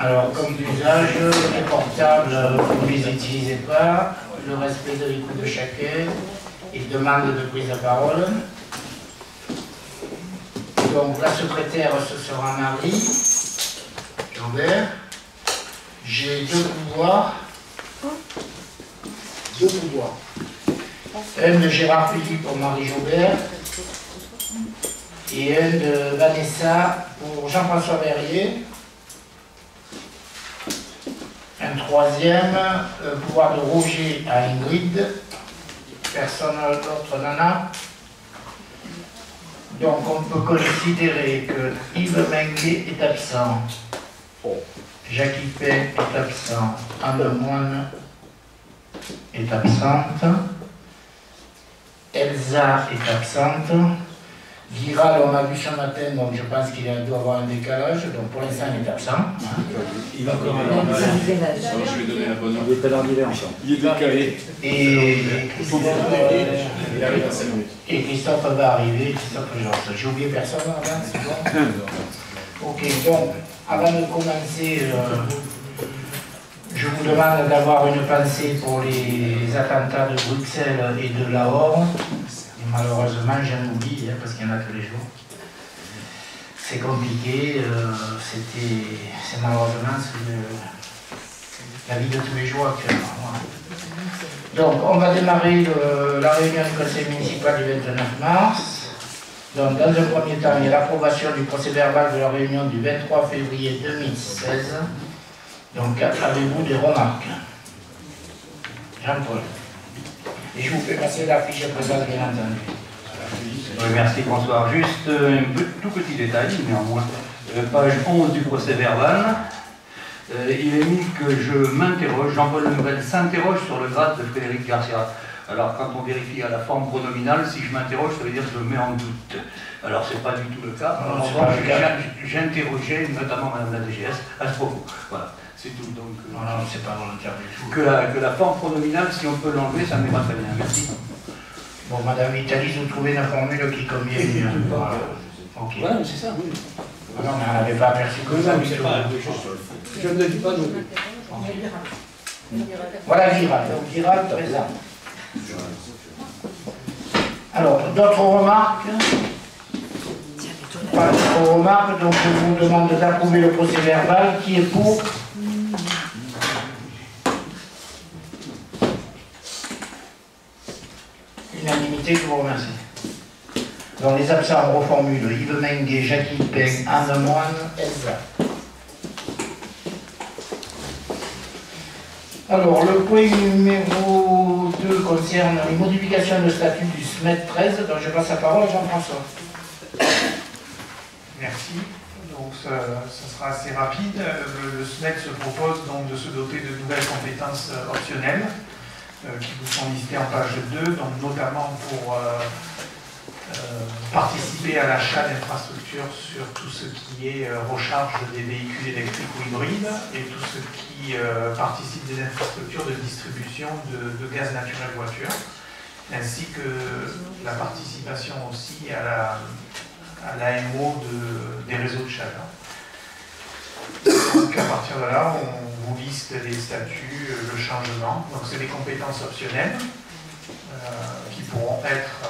Alors, comme d'usage, les portables, vous ne les utilisez pas, le respect de l'écoute de chacun, il demande de prise de parole. Donc, la secrétaire, ce sera Marie Jobert. J'ai deux pouvoirs. Un de Gérard Philippe pour Marie Jobert et un de Vanessa pour Jean-François Verrier. Un troisième, pouvoir de Roger à Ingrid. Personne d'autre n'en a. Donc on peut considérer que Yves Menguet est absent. Jackie Pay est absent. Anne Moine est absente. Elsa est absente. Giral, on l'a vu ce matin, donc je pense qu'il doit avoir un décalage. Donc pour l'instant, il est absent. Il va encore avoir un décalage. Je vais donner la bonne heure. Il est à l'heure d'hiver encore. Il est décalé. Et Christophe va arriver. J'ai oublié personne avant, c'est bon. Ok, donc avant de commencer, je vous demande d'avoir une pensée pour les attentats de Bruxelles et de Lahore. Et malheureusement, j'en oublie, parce qu'il y en a tous les jours. C'est compliqué, c'est malheureusement la vie de tous les jours actuellement. Voilà. Donc, on va démarrer la réunion du conseil municipal du 29 mars. Donc, dans un premier temps, il y a l'approbation du procès-verbal de la réunion du 23 février 2016. Donc, avez-vous des remarques? Jean-Paul. Et je vous fais passer la fiche présente, bien entendu. Oui, merci François. Juste un tout petit détail, néanmoins. Page 11 du procès-verbal. Il est mis que je m'interroge, Jean-Paul Lembrel s'interroge sur le grade de Frédéric Garcia. Alors, quand on vérifie à la forme pronominale, si je m'interroge, ça veut dire que je mets en doute. Alors, c'est pas du tout le cas. J'interrogeais notamment Madame la DGS à ce propos. Voilà, c'est tout. Donc, non, c'est pas volontaire du tout. Que la forme pronominale, si on peut l'enlever, ça m'ira très bien. Merci. Bon, Madame Italie, vous trouvez une formule qui convient mieux. Voilà. Ok. Voilà, c'est ça, oui. Ah non, mais on n'avait pas aperçu comme ça. Je ne le dis pas, non. Voilà Giral. Donc, Giral présent. Alors, d'autres remarques? Pas d'autres remarques, donc je vous demande d'approuver le procès verbal. Qui est pour? Unanimité, je vous remercie. Donc les absents, on reformule Yves Menguet, Jackie Peng, Anne Moine, Elsa. Alors, le point numéro 2 concerne les modifications de statut du SMET 13, donc je passe la parole à Jean-François. Merci. Donc, ça sera assez rapide. Le SMET se propose donc de se doter de nouvelles compétences optionnelles qui vous sont listées en page 2, donc notamment pour participer à l'achat d'infrastructures sur tout ce qui est recharge des véhicules électriques ou hybrides et tout ce qui participe des infrastructures de distribution de gaz naturel voiture, ainsi que la participation aussi à l'AMO des réseaux de chaleur. Donc à partir de là, on vous liste les statuts, le changement. Donc c'est des compétences optionnelles qui pourront être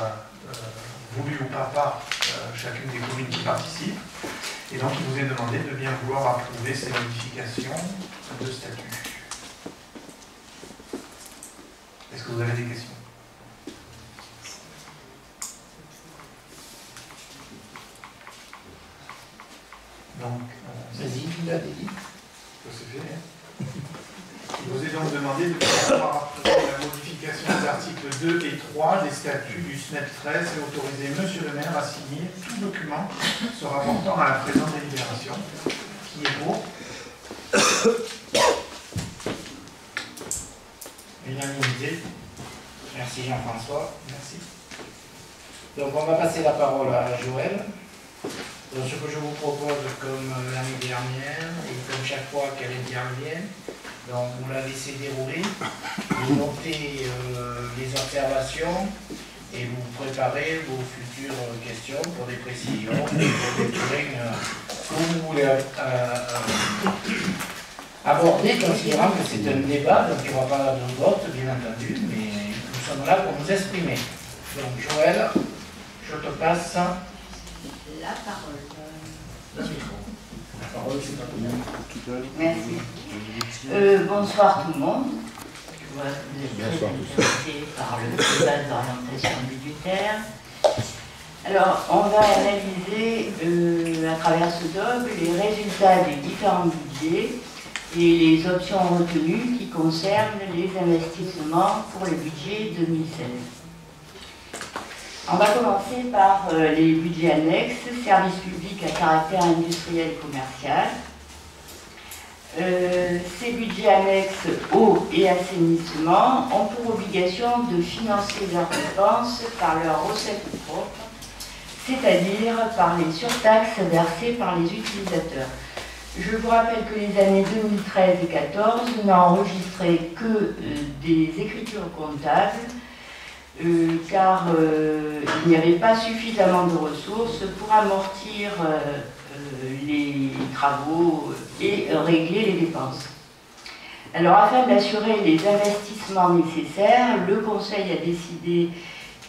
voulues ou pas par chacune des communes qui participent. Et donc il vous est demandé de bien vouloir approuver ces modifications de statut. Est-ce que vous avez des questions? Donc, vas-y, il a dit. C'est fait. Il vous est donc demandé de pouvoir approuver la modification des articles 2 et 3 des statuts du SMET 13 et autoriser Monsieur le maire à signer tout document se rapportant à la présente délibération. Qui est pour? Unanimité. Merci Jean-François. Merci. Donc on va passer la parole à Joël. Donc ce que je vous propose, comme l'année dernière, et comme chaque fois qu'elle intervient, donc vous la laissez dérouler, vous notez les observations et vous préparez vos futures questions pour des précisions, pour des points que vous voulez aborder, considérant que c'est un débat, donc il n'y aura pas de vote, bien entendu, mais nous sommes là pour nous exprimer. Donc Joël, je te passe la parole. le micro. La parole, c'est à toi. Merci. Bonsoir tout le monde. Je vois que vous êtes très intéressés par le débat d'orientation budgétaire. Alors, on va analyser à travers ce doc les résultats des différents budgets et les options retenues qui concernent les investissements pour le budget 2016. On va commencer par les budgets annexes, services publics à caractère industriel et commercial. Ces budgets annexes eau et assainissement ont pour obligation de financer leurs dépenses par leurs recettes propres, c'est-à-dire par les surtaxes versées par les utilisateurs. Je vous rappelle que les années 2013 et 2014 n'ont enregistré que des écritures comptables, car il n'y avait pas suffisamment de ressources pour amortir les travaux et régler les dépenses. Alors, afin d'assurer les investissements nécessaires, le Conseil a décidé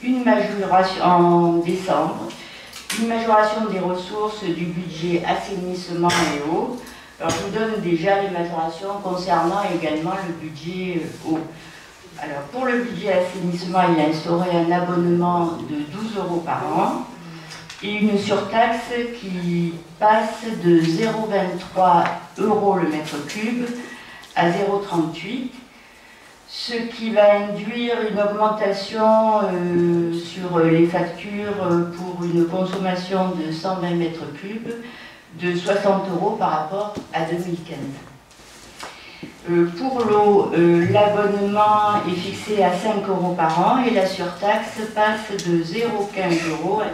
une majoration en décembre, une majoration des ressources du budget assainissement et eau. Alors, je vous donne déjà les majorations concernant également le budget eau. Alors, pour le budget assainissement, il a instauré un abonnement de 12 € par an et une surtaxe qui passe de 0,23 € le mètre cube à 0,38, ce qui va induire une augmentation sur les factures pour une consommation de 120 mètres cubes de 60 € par rapport à 2015. Pour l'eau, l'abonnement est fixé à 5 € par an et la surtaxe passe de 0,15 € à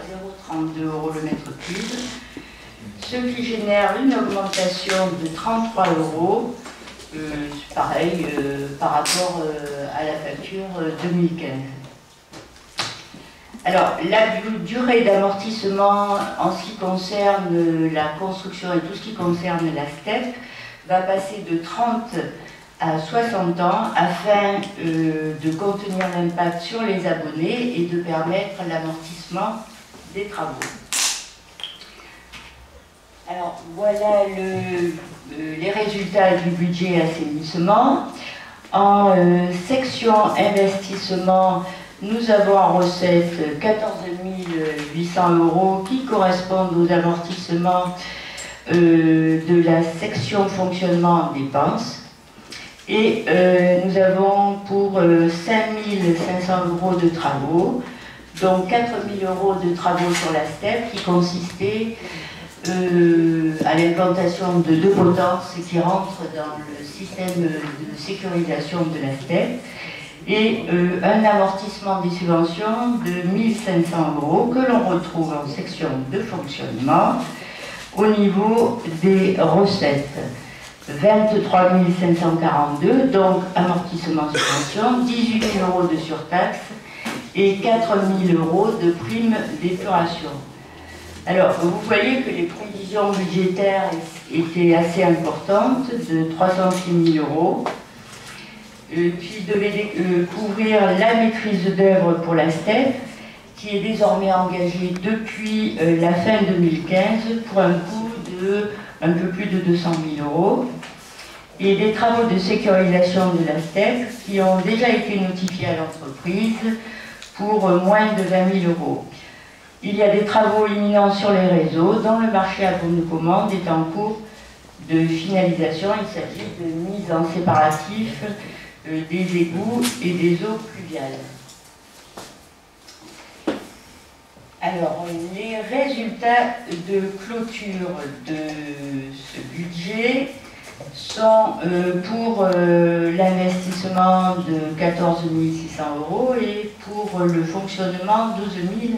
0,32 € le mètre cube, ce qui génère une augmentation de 33 €, pareil par rapport à la facture 2015. Alors, la durée d'amortissement en ce qui concerne la construction et tout ce qui concerne la STEP va passer de 30 à 60 ans afin de contenir l'impact sur les abonnés et de permettre l'amortissement des travaux. Alors, voilà les résultats du budget assainissement. En section investissement, nous avons en recette 14 800 € qui correspondent aux amortissements de la section fonctionnement dépenses. Et nous avons pour 5 500 € de travaux, donc 4 000 € de travaux sur la STEP qui consistaient à l'implantation de 2 potences qui rentrent dans le système de sécurisation de la STEP et un amortissement des subventions de 1 500 € que l'on retrouve en section de fonctionnement au niveau des recettes. 23 542, donc amortissement subvention, 18 000 € de surtaxe et 4 000 € de prime d'épuration. Alors, vous voyez que les prévisions budgétaires étaient assez importantes, de 306 000 €, qui devaient couvrir la maîtrise d'œuvre pour la STEP, qui est désormais engagée depuis la fin 2015 pour un coût de un peu plus de 200 000 €, et des travaux de sécurisation de la STEP qui ont déjà été notifiés à l'entreprise pour moins de 20 000 €. Il y a des travaux imminents sur les réseaux dont le marché à bonne commande est en cours de finalisation. Il s'agit de mise en séparatif des égouts et des eaux pluviales. Alors, les résultats de clôture de ce budget sont pour l'investissement de 14 600 € et pour le fonctionnement 12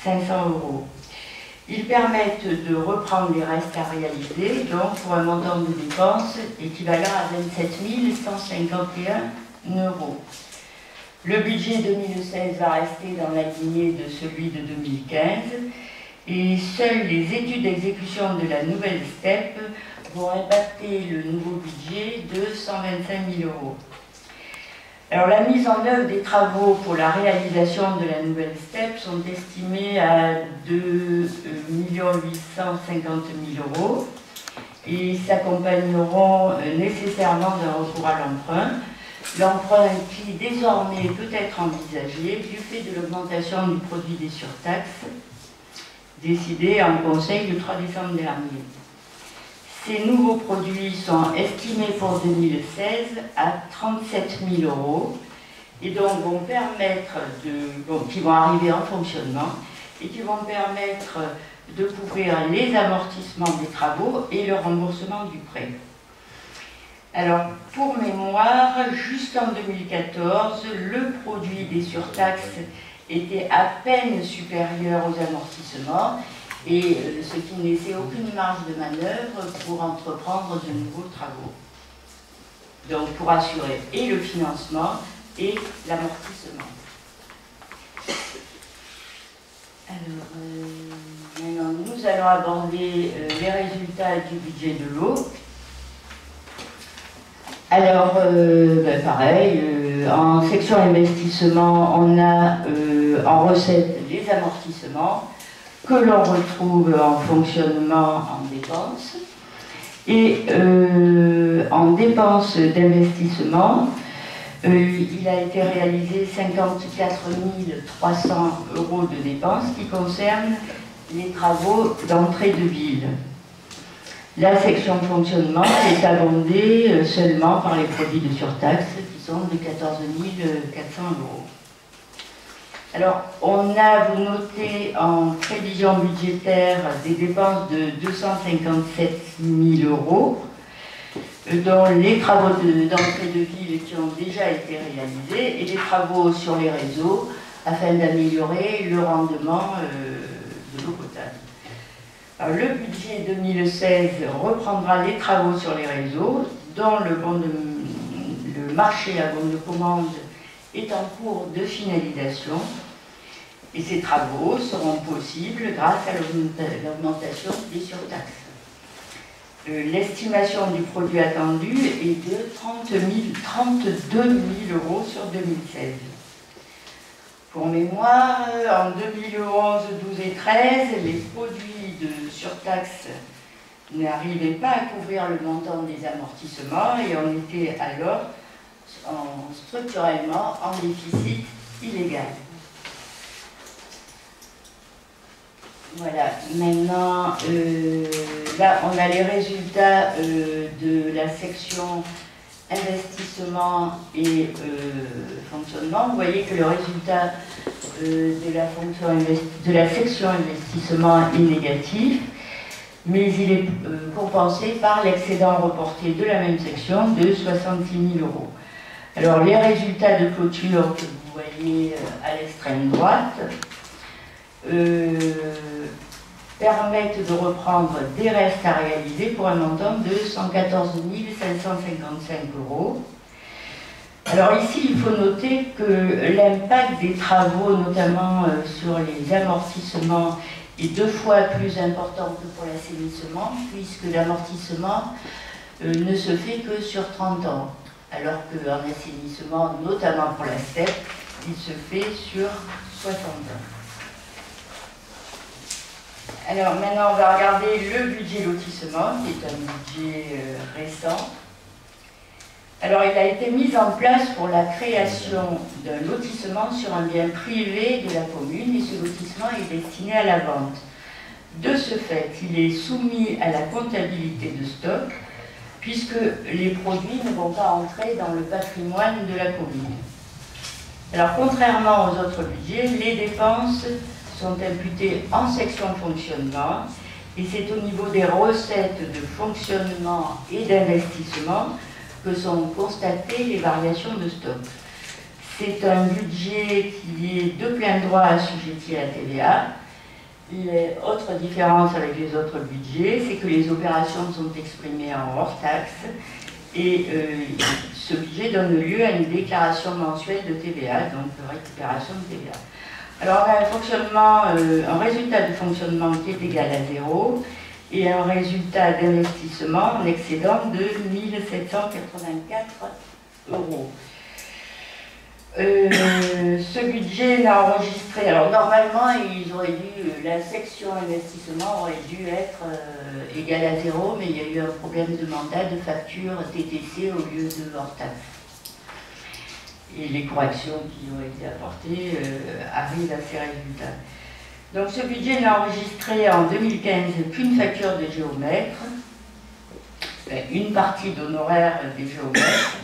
500 €. Ils permettent de reprendre les restes à réaliser, donc pour un montant de dépenses équivalent à 27 151 €. Le budget 2016 va rester dans la lignée de celui de 2015 et seules les études d'exécution de la nouvelle STEP vont impacter le nouveau budget de 125 000 €. Alors, la mise en œuvre des travaux pour la réalisation de la nouvelle STEP sont estimés à 2 850 000 € et s'accompagneront nécessairement d'un recours à l'emprunt. L'emprunt qui désormais peut être envisagé du fait de l'augmentation du produit des surtaxes décidé en Conseil le 3 décembre dernier. Ces nouveaux produits sont estimés pour 2016 à 37 000 € et donc vont permettre qui vont arriver en fonctionnement et qui vont permettre de couvrir les amortissements des travaux et le remboursement du prêt. Alors, pour mémoire, jusqu'en 2014, le produit des surtaxes était à peine supérieur aux amortissements et ce qui ne laissait aucune marge de manœuvre pour entreprendre de nouveaux travaux. Donc, pour assurer et le financement et l'amortissement. Alors, maintenant, nous allons aborder les résultats du budget de l'eau. Alors, pareil, en section investissement, on a en recette les amortissements que l'on retrouve en fonctionnement en dépenses. Et en dépenses d'investissement, il a été réalisé 54 300 € de dépenses qui concernent les travaux d'entrée de ville. La section fonctionnement est abondée seulement par les produits de surtaxe qui sont de 14 400 €. Alors, on a, vous notez, en prévision budgétaire des dépenses de 257 000 €, dont les travaux d'entrée de ville qui ont déjà été réalisés et les travaux sur les réseaux afin d'améliorer le rendement de l'eau potable. Alors, le budget 2016 reprendra les travaux sur les réseaux, dont le marché à bon de commande est en cours de finalisation. Et ces travaux seront possibles grâce à l'augmentation des surtaxes. L'estimation du produit attendu est de 32 000 € sur 2016. Pour mémoire, en 2011, 12 et 13, les produits de surtaxe n'arrivaient pas à couvrir le montant des amortissements et on était alors structurellement en déficit illégal. Voilà, maintenant, là, on a les résultats de la section investissement et fonctionnement. Vous voyez que le résultat de la section investissement est négatif, mais il est compensé par l'excédent reporté de la même section de 66 000 €. Alors, les résultats de clôture que vous voyez à l'extrême droite permettent de reprendre des restes à réaliser pour un montant de 114 555 €. Alors ici, il faut noter que l'impact des travaux, notamment sur les amortissements, est 2 fois plus important que pour l'assainissement, puisque l'amortissement ne se fait que sur 30 ans, alors qu'en assainissement, notamment pour la STEP, il se fait sur 60 ans. Alors maintenant, on va regarder le budget lotissement, qui est un budget récent. Alors, il a été mis en place pour la création d'un lotissement sur un bien privé de la commune et ce lotissement est destiné à la vente. De ce fait, il est soumis à la comptabilité de stock puisque les produits ne vont pas entrer dans le patrimoine de la commune. Alors, contrairement aux autres budgets, les dépenses sont imputées en section fonctionnement et c'est au niveau des recettes de fonctionnement et d'investissement que sont constatées les variations de stock. C'est un budget qui est de plein droit assujetti à la TVA. L'autre différence avec les autres budgets, c'est que les opérations sont exprimées en hors taxe et ce budget donne lieu à une déclaration mensuelle de TVA, donc récupération de TVA. Alors on a un résultat de fonctionnement qui est égal à 0 et un résultat d'investissement en excédent de 1784 €. Ce budget n'a enregistré, alors normalement ils auraient dû, la section investissement aurait dû être égale à 0, mais il y a eu un problème de mandat de facture TTC au lieu de hors taxe. Et les corrections qui ont été apportées arrivent à ces résultats. Donc ce budget n'a enregistré en 2015 qu'une facture de géomètre, une partie d'honoraires des géomètres,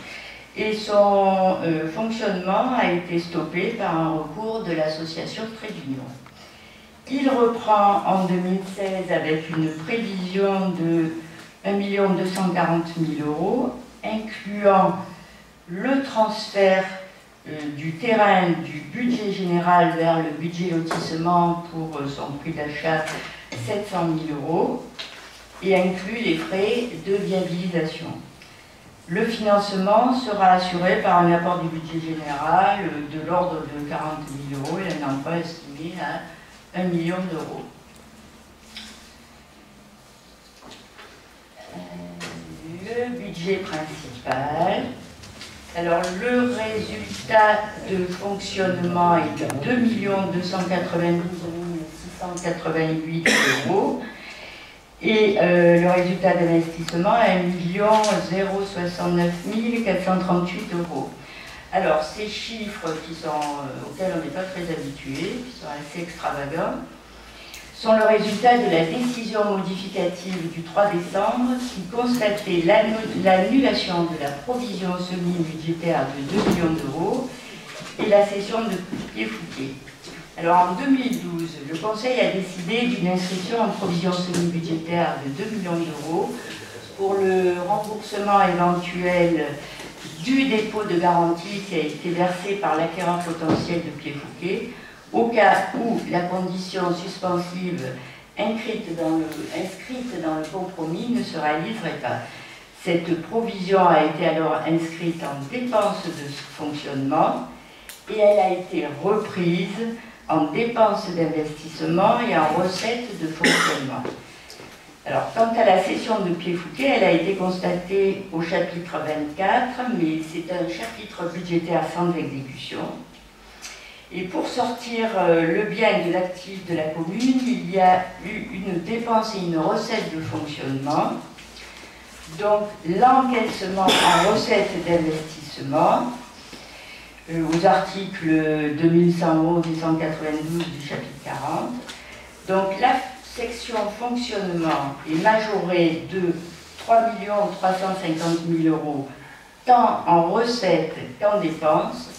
et son fonctionnement a été stoppé par un recours de l'association Trait d'Union. Il reprend en 2016 avec une prévision de 1 240 000 €, incluant le transfert du terrain du budget général vers le budget lotissement pour son prix d'achat 700 000 € et inclut les frais de viabilisation. Le financement sera assuré par un apport du budget général de l'ordre de 40 000 € et un emprunt estimé à 1 million d'euros. Le budget principal. Alors, le résultat de fonctionnement est de 2 292 688 € et le résultat d'investissement est 1 069 438 €. Alors, ces chiffres auxquels on n'est pas très habitué, qui sont assez extravagants, sont le résultat de la décision modificative du 3 décembre qui constatait l'annulation de la provision semi-budgétaire de 2 millions d'euros et la cession de Pied-Fouquet. Alors en 2012, le Conseil a décidé d'une inscription en provision semi-budgétaire de 2 millions d'euros pour le remboursement éventuel du dépôt de garantie qui a été versé par l'acquéreur potentiel de Pied-Fouquet, au cas où la condition suspensive inscrite dans le compromis ne se réaliserait pas. Cette provision a été alors inscrite en dépenses de fonctionnement et elle a été reprise en dépenses d'investissement et en recettes de fonctionnement. Alors, quant à la cession de Pied-Fouquet, elle a été constatée au chapitre 24, mais c'est un chapitre budgétaire sans exécution. Et pour sortir le bien de l'actif de la commune, il y a eu une dépense et une recette de fonctionnement. Donc, l'encaissement en recette d'investissement, aux articles 2111 et 192 du chapitre 40. Donc, la section fonctionnement est majorée de 3 350 000 € tant en recettes qu'en dépenses,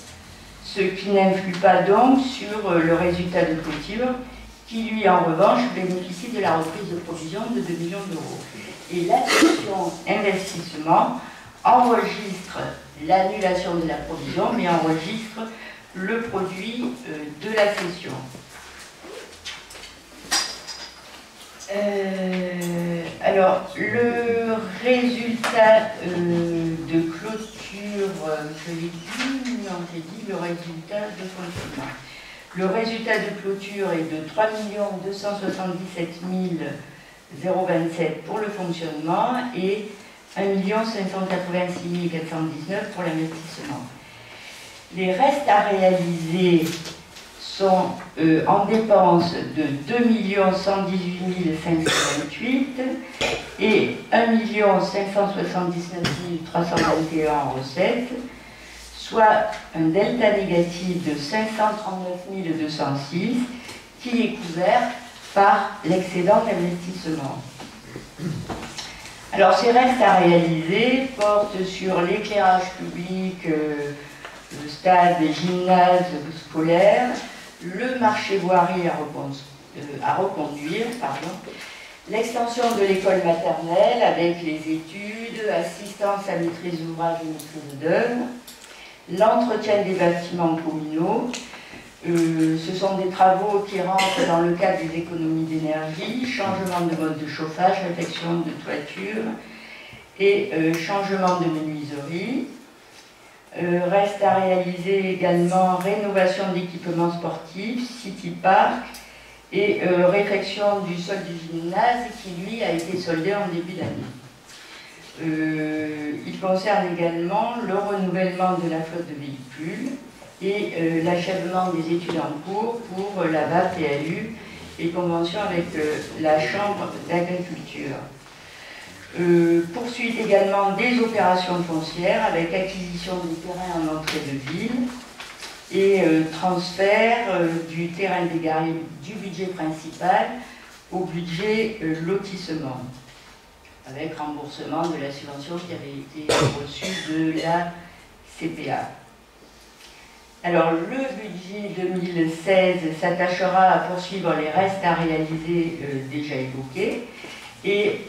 ce qui n'influe pas donc sur le résultat de clôture, qui lui en revanche bénéficie de la reprise de provision de 2 millions d'euros. Et la section investissement enregistre l'annulation de la provision, mais enregistre le produit de la cession. Alors, le résultat de clôture, je l'ai dit, non, j'ai dit le résultat de fonctionnement. Le résultat de clôture est de 3 277 027 pour le fonctionnement et 1 586 419 pour l'investissement. Les restes à réaliser sont en dépenses de 2 118 528 et 1 579 321 en recettes, soit un delta négatif de 539 206 qui est couvert par l'excédent d'investissement. Alors ces restes à réaliser portent sur l'éclairage public, le stade, les gymnases scolaires, le marché voirie à reconduire, l'extension de l'école maternelle avec les études, assistance à maîtrise d'ouvrage et maîtrise d'œuvre, l'entretien des bâtiments communaux. Ce sont des travaux qui rentrent dans le cadre des économies d'énergie, changement de mode de chauffage, réfection de toiture et changement de menuiserie. Reste à réaliser également rénovation d'équipements sportifs, city park et réfection du sol du gymnase qui, lui, a été soldé en début d'année. Il concerne également le renouvellement de la flotte de véhicules et l'achèvement des études en cours pour la VA-PLU et convention avec la Chambre d'agriculture. Poursuite également des opérations foncières avec acquisition des terrains en entrée de ville et transfert du terrain dégaré du budget principal au budget lotissement, avec remboursement de la subvention qui avait été reçue de la CPA. Alors, le budget 2016 s'attachera à poursuivre les restes à réaliser déjà évoqués et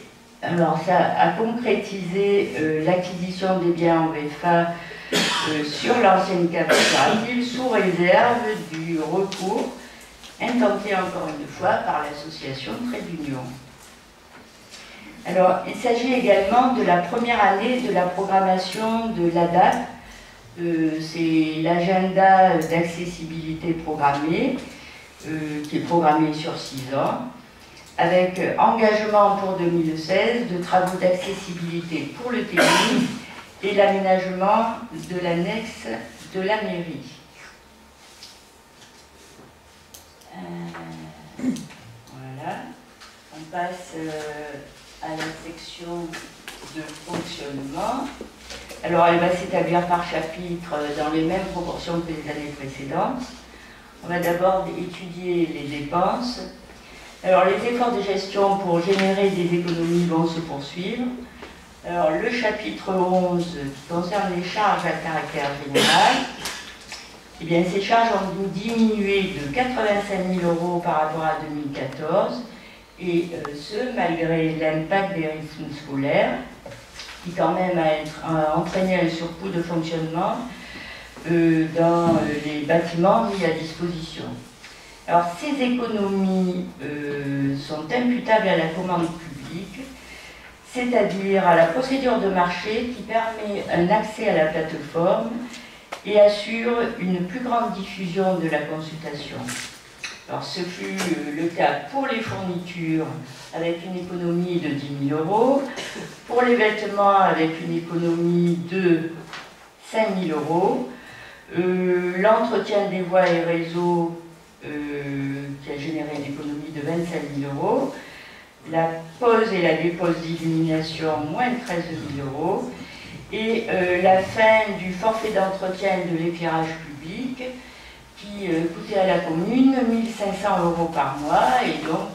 alors ça a concrétisé l'acquisition des biens en VFA sur l'ancienne coopérative sous réserve du recours intenté encore une fois par l'association Trait d'Union. Alors, il s'agit également de la première année de la programmation de l'ADAP. C'est l'agenda d'accessibilité programmée, qui est programmé sur 6 ans, avec engagement pour 2016 de travaux d'accessibilité pour le tennis et l'aménagement de l'annexe de la mairie. Voilà, on passe à la section de fonctionnement. Alors elle va s'établir par chapitre dans les mêmes proportions que les années précédentes. On va d'abord étudier les dépenses. Alors les efforts de gestion pour générer des économies vont se poursuivre. Alors le chapitre 11 qui concerne les charges à caractère général, eh bien ces charges ont diminué de 85 000 € par rapport à 2014, et ce malgré l'impact des rythmes scolaires, qui quand même a entraîné un surcoût de fonctionnement dans les bâtiments mis à disposition. Alors ces économies sont imputables à la commande publique, c'est-à-dire à la procédure de marché qui permet un accès à la plateforme et assure une plus grande diffusion de la consultation. Alors ce fut le cas pour les fournitures avec une économie de 10 000 €, pour les vêtements avec une économie de 5 000 €, l'entretien des voies et réseaux qui a généré une économie de 25 000 €, la pose et la dépose d'illumination moins de 13 000 €, et la fin du forfait d'entretien de l'éclairage public qui coûtait à la commune 1 500 € par mois, et donc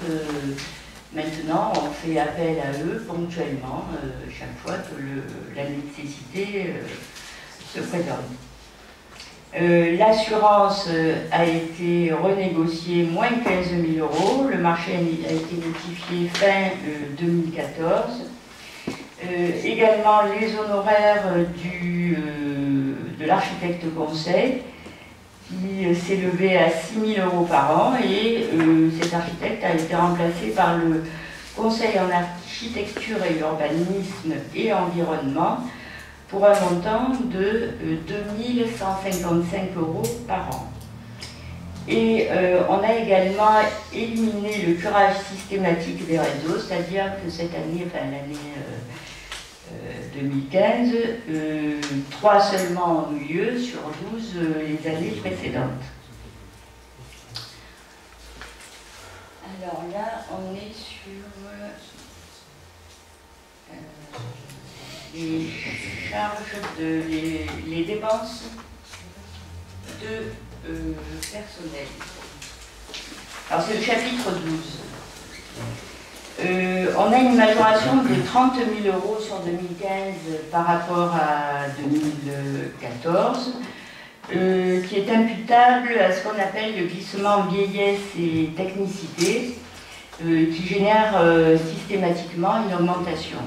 maintenant on fait appel à eux ponctuellement chaque fois que la nécessité se présente. L'assurance a été renégociée moins 15 000 €, le marché a été notifié fin 2014. Également les honoraires de l'architecte conseil qui s'élevait à 6 000 € par an, et cet architecte a été remplacé par le conseil en architecture et urbanisme et environnement pour un montant de 2 155 € par an. Et on a également éliminé le curage systématique des réseaux, c'est-à-dire que cette année, enfin l'année 2015, 3 seulement ont eu lieu sur 12 les années précédentes. Alors là, on est sur les charges les dépenses de personnel. Alors c'est le chapitre 12. On a une majoration de 30 000 € sur 2015 par rapport à 2014, qui est imputable à ce qu'on appelle le glissement vieillesse et technicité, qui génère systématiquement une augmentation.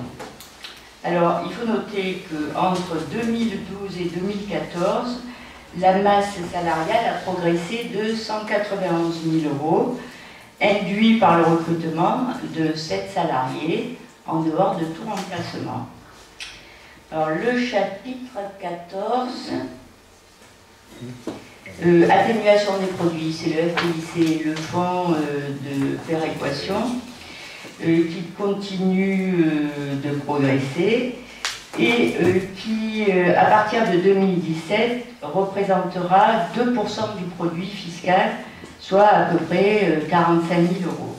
Alors, il faut noter qu'entre 2012 et 2014, la masse salariale a progressé de 191 000 €, induit par le recrutement de 7 salariés en dehors de tout remplacement. Alors, le chapitre 14 Atténuation des produits, c'est le FPIC, le fonds de péréquation, qui continue de progresser et qui, à partir de 2017, représentera 2% du produit fiscal, soit à peu près 45 000 euros.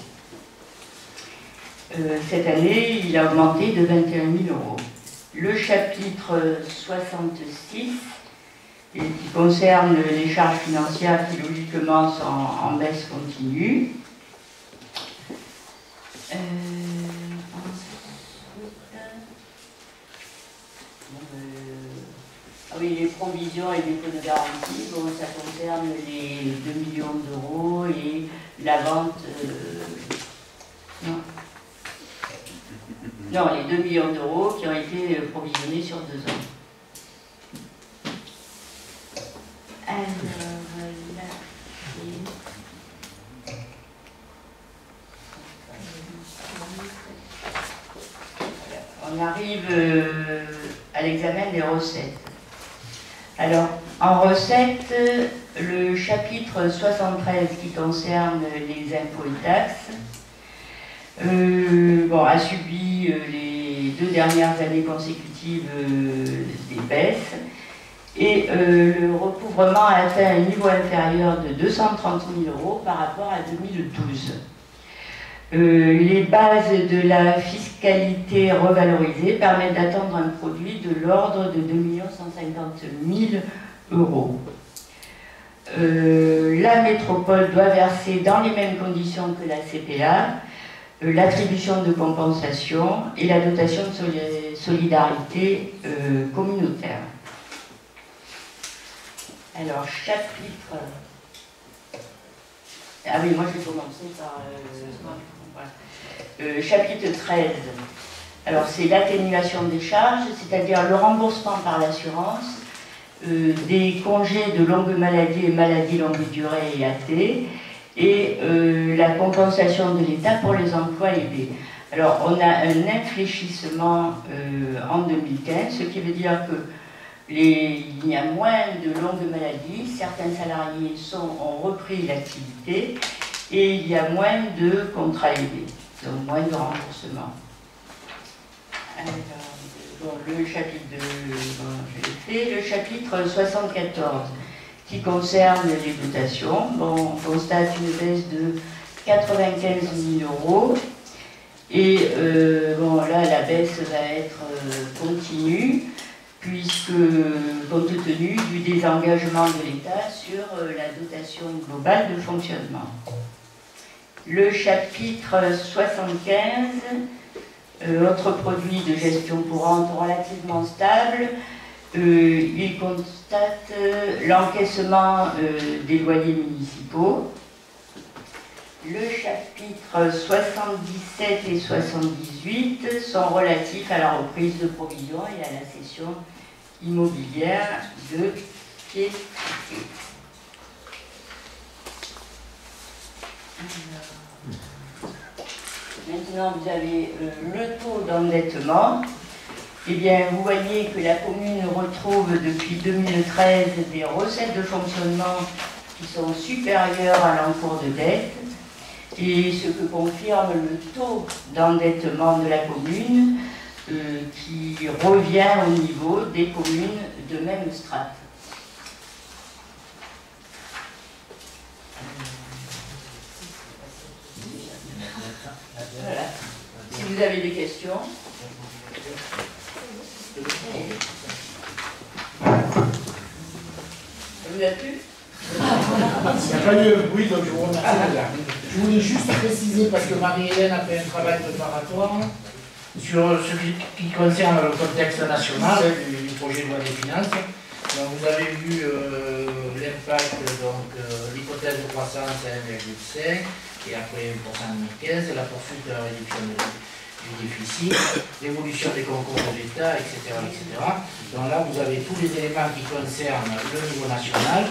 Cette année, il a augmenté de 21 000 euros. Le chapitre 66, qui concerne les charges financières qui logiquement sont en baisse continue. Ah oui, les provisions et dépôts de garantie, bon, ça concerne les 2 millions d'euros et la vente... non, les 2 millions d'euros qui ont été provisionnés sur 2 ans. Alors, là, on arrive à l'examen des recettes. Alors, en recettes, le chapitre 73 qui concerne les impôts et taxes a subi les 2 dernières années consécutives des baisses et le recouvrement a atteint un niveau inférieur de 230 000 euros par rapport à 2012. Les bases de la fiscalité revalorisée permettent d'atteindre un produit de l'ordre de 2 150 000 euros. La métropole doit verser dans les mêmes conditions que la CPA l'attribution de compensation et la dotation de solidarité communautaire. Alors, chapitre... Ah oui, moi je vais commencer par... chapitre 13. Alors, c'est l'atténuation des charges, c'est-à-dire le remboursement par l'assurance des congés de longue maladie et maladie longue durée et AT, et la compensation de l'État pour les emplois aidés. Alors, on a un infléchissement en 2015, ce qui veut dire que il y a moins de longues maladies, certains salariés ont repris l'activité et il y a moins de contrats aidés, donc moins de remboursement. Alors, bon, le chapitre 2, je l'ai fait. Le chapitre 74, qui concerne les dotations. Bon, on constate une baisse de 95 000 euros. Et bon, là, la baisse va être continue, puisque, compte tenu du désengagement de l'État sur la dotation globale de fonctionnement. Le chapitre 75, autre produit de gestion courante relativement stable, il constate l'encaissement des loyers municipaux. Le chapitre 77 et 78 sont relatifs à la reprise de provisions et à la cession immobilière de pieds. Maintenant, vous avez le taux d'endettement. Eh bien, vous voyez que la commune retrouve depuis 2013 des recettes de fonctionnement qui sont supérieures à l'encours de dette, et ce que confirme le taux d'endettement de la commune qui revient au niveau des communes de même strate. Voilà. Si vous avez des questions. Ça vous a plu? Il n'y a pas eu un bruit, donc je vous remercie. Je voulais juste préciser, parce que Marie-Hélène a fait un travail préparatoire sur ce qui concerne le contexte national du projet de loi des finances. Donc, vous avez vu l'impact, donc l'hypothèse de croissance à 1,5 et après 1% en 2015, la poursuite de la réduction du déficit, l'évolution des concours de l'État, etc., etc. Donc là, vous avez tous les éléments qui concernent le niveau national.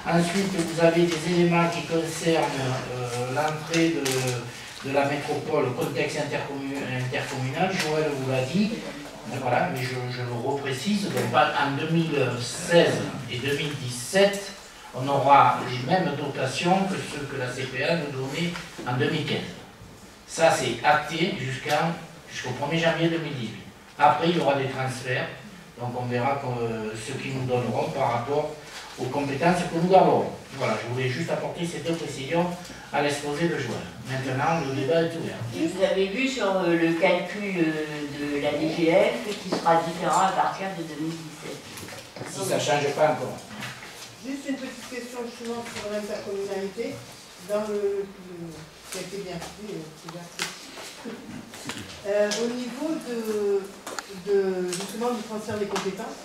Ensuite, vous avez des éléments qui concernent l'entrée de la métropole, le contexte intercommunal. Joël vous l'a dit. Voilà, mais je le reprécise. Donc, en 2016 et 2017, on aura les mêmes dotations que ceux que la CPA nous donnait en 2015. Ça, c'est acté jusqu'au 1er janvier 2018. Après, il y aura des transferts, donc on verra ce qu'ils nous donneront par rapport aux compétences que nous avons. Voilà, je voulais juste apporter ces deux précisions à l'exposé de Joël. Maintenant, le débat est ouvert. Et vous avez vu sur le calcul de la DGF qui sera différent à partir de 2017. Si ça ne change pas encore. Juste une petite question justement sur l'intercommunalité. Dans le qui a été bien pris, au niveau justement du transfert des compétences,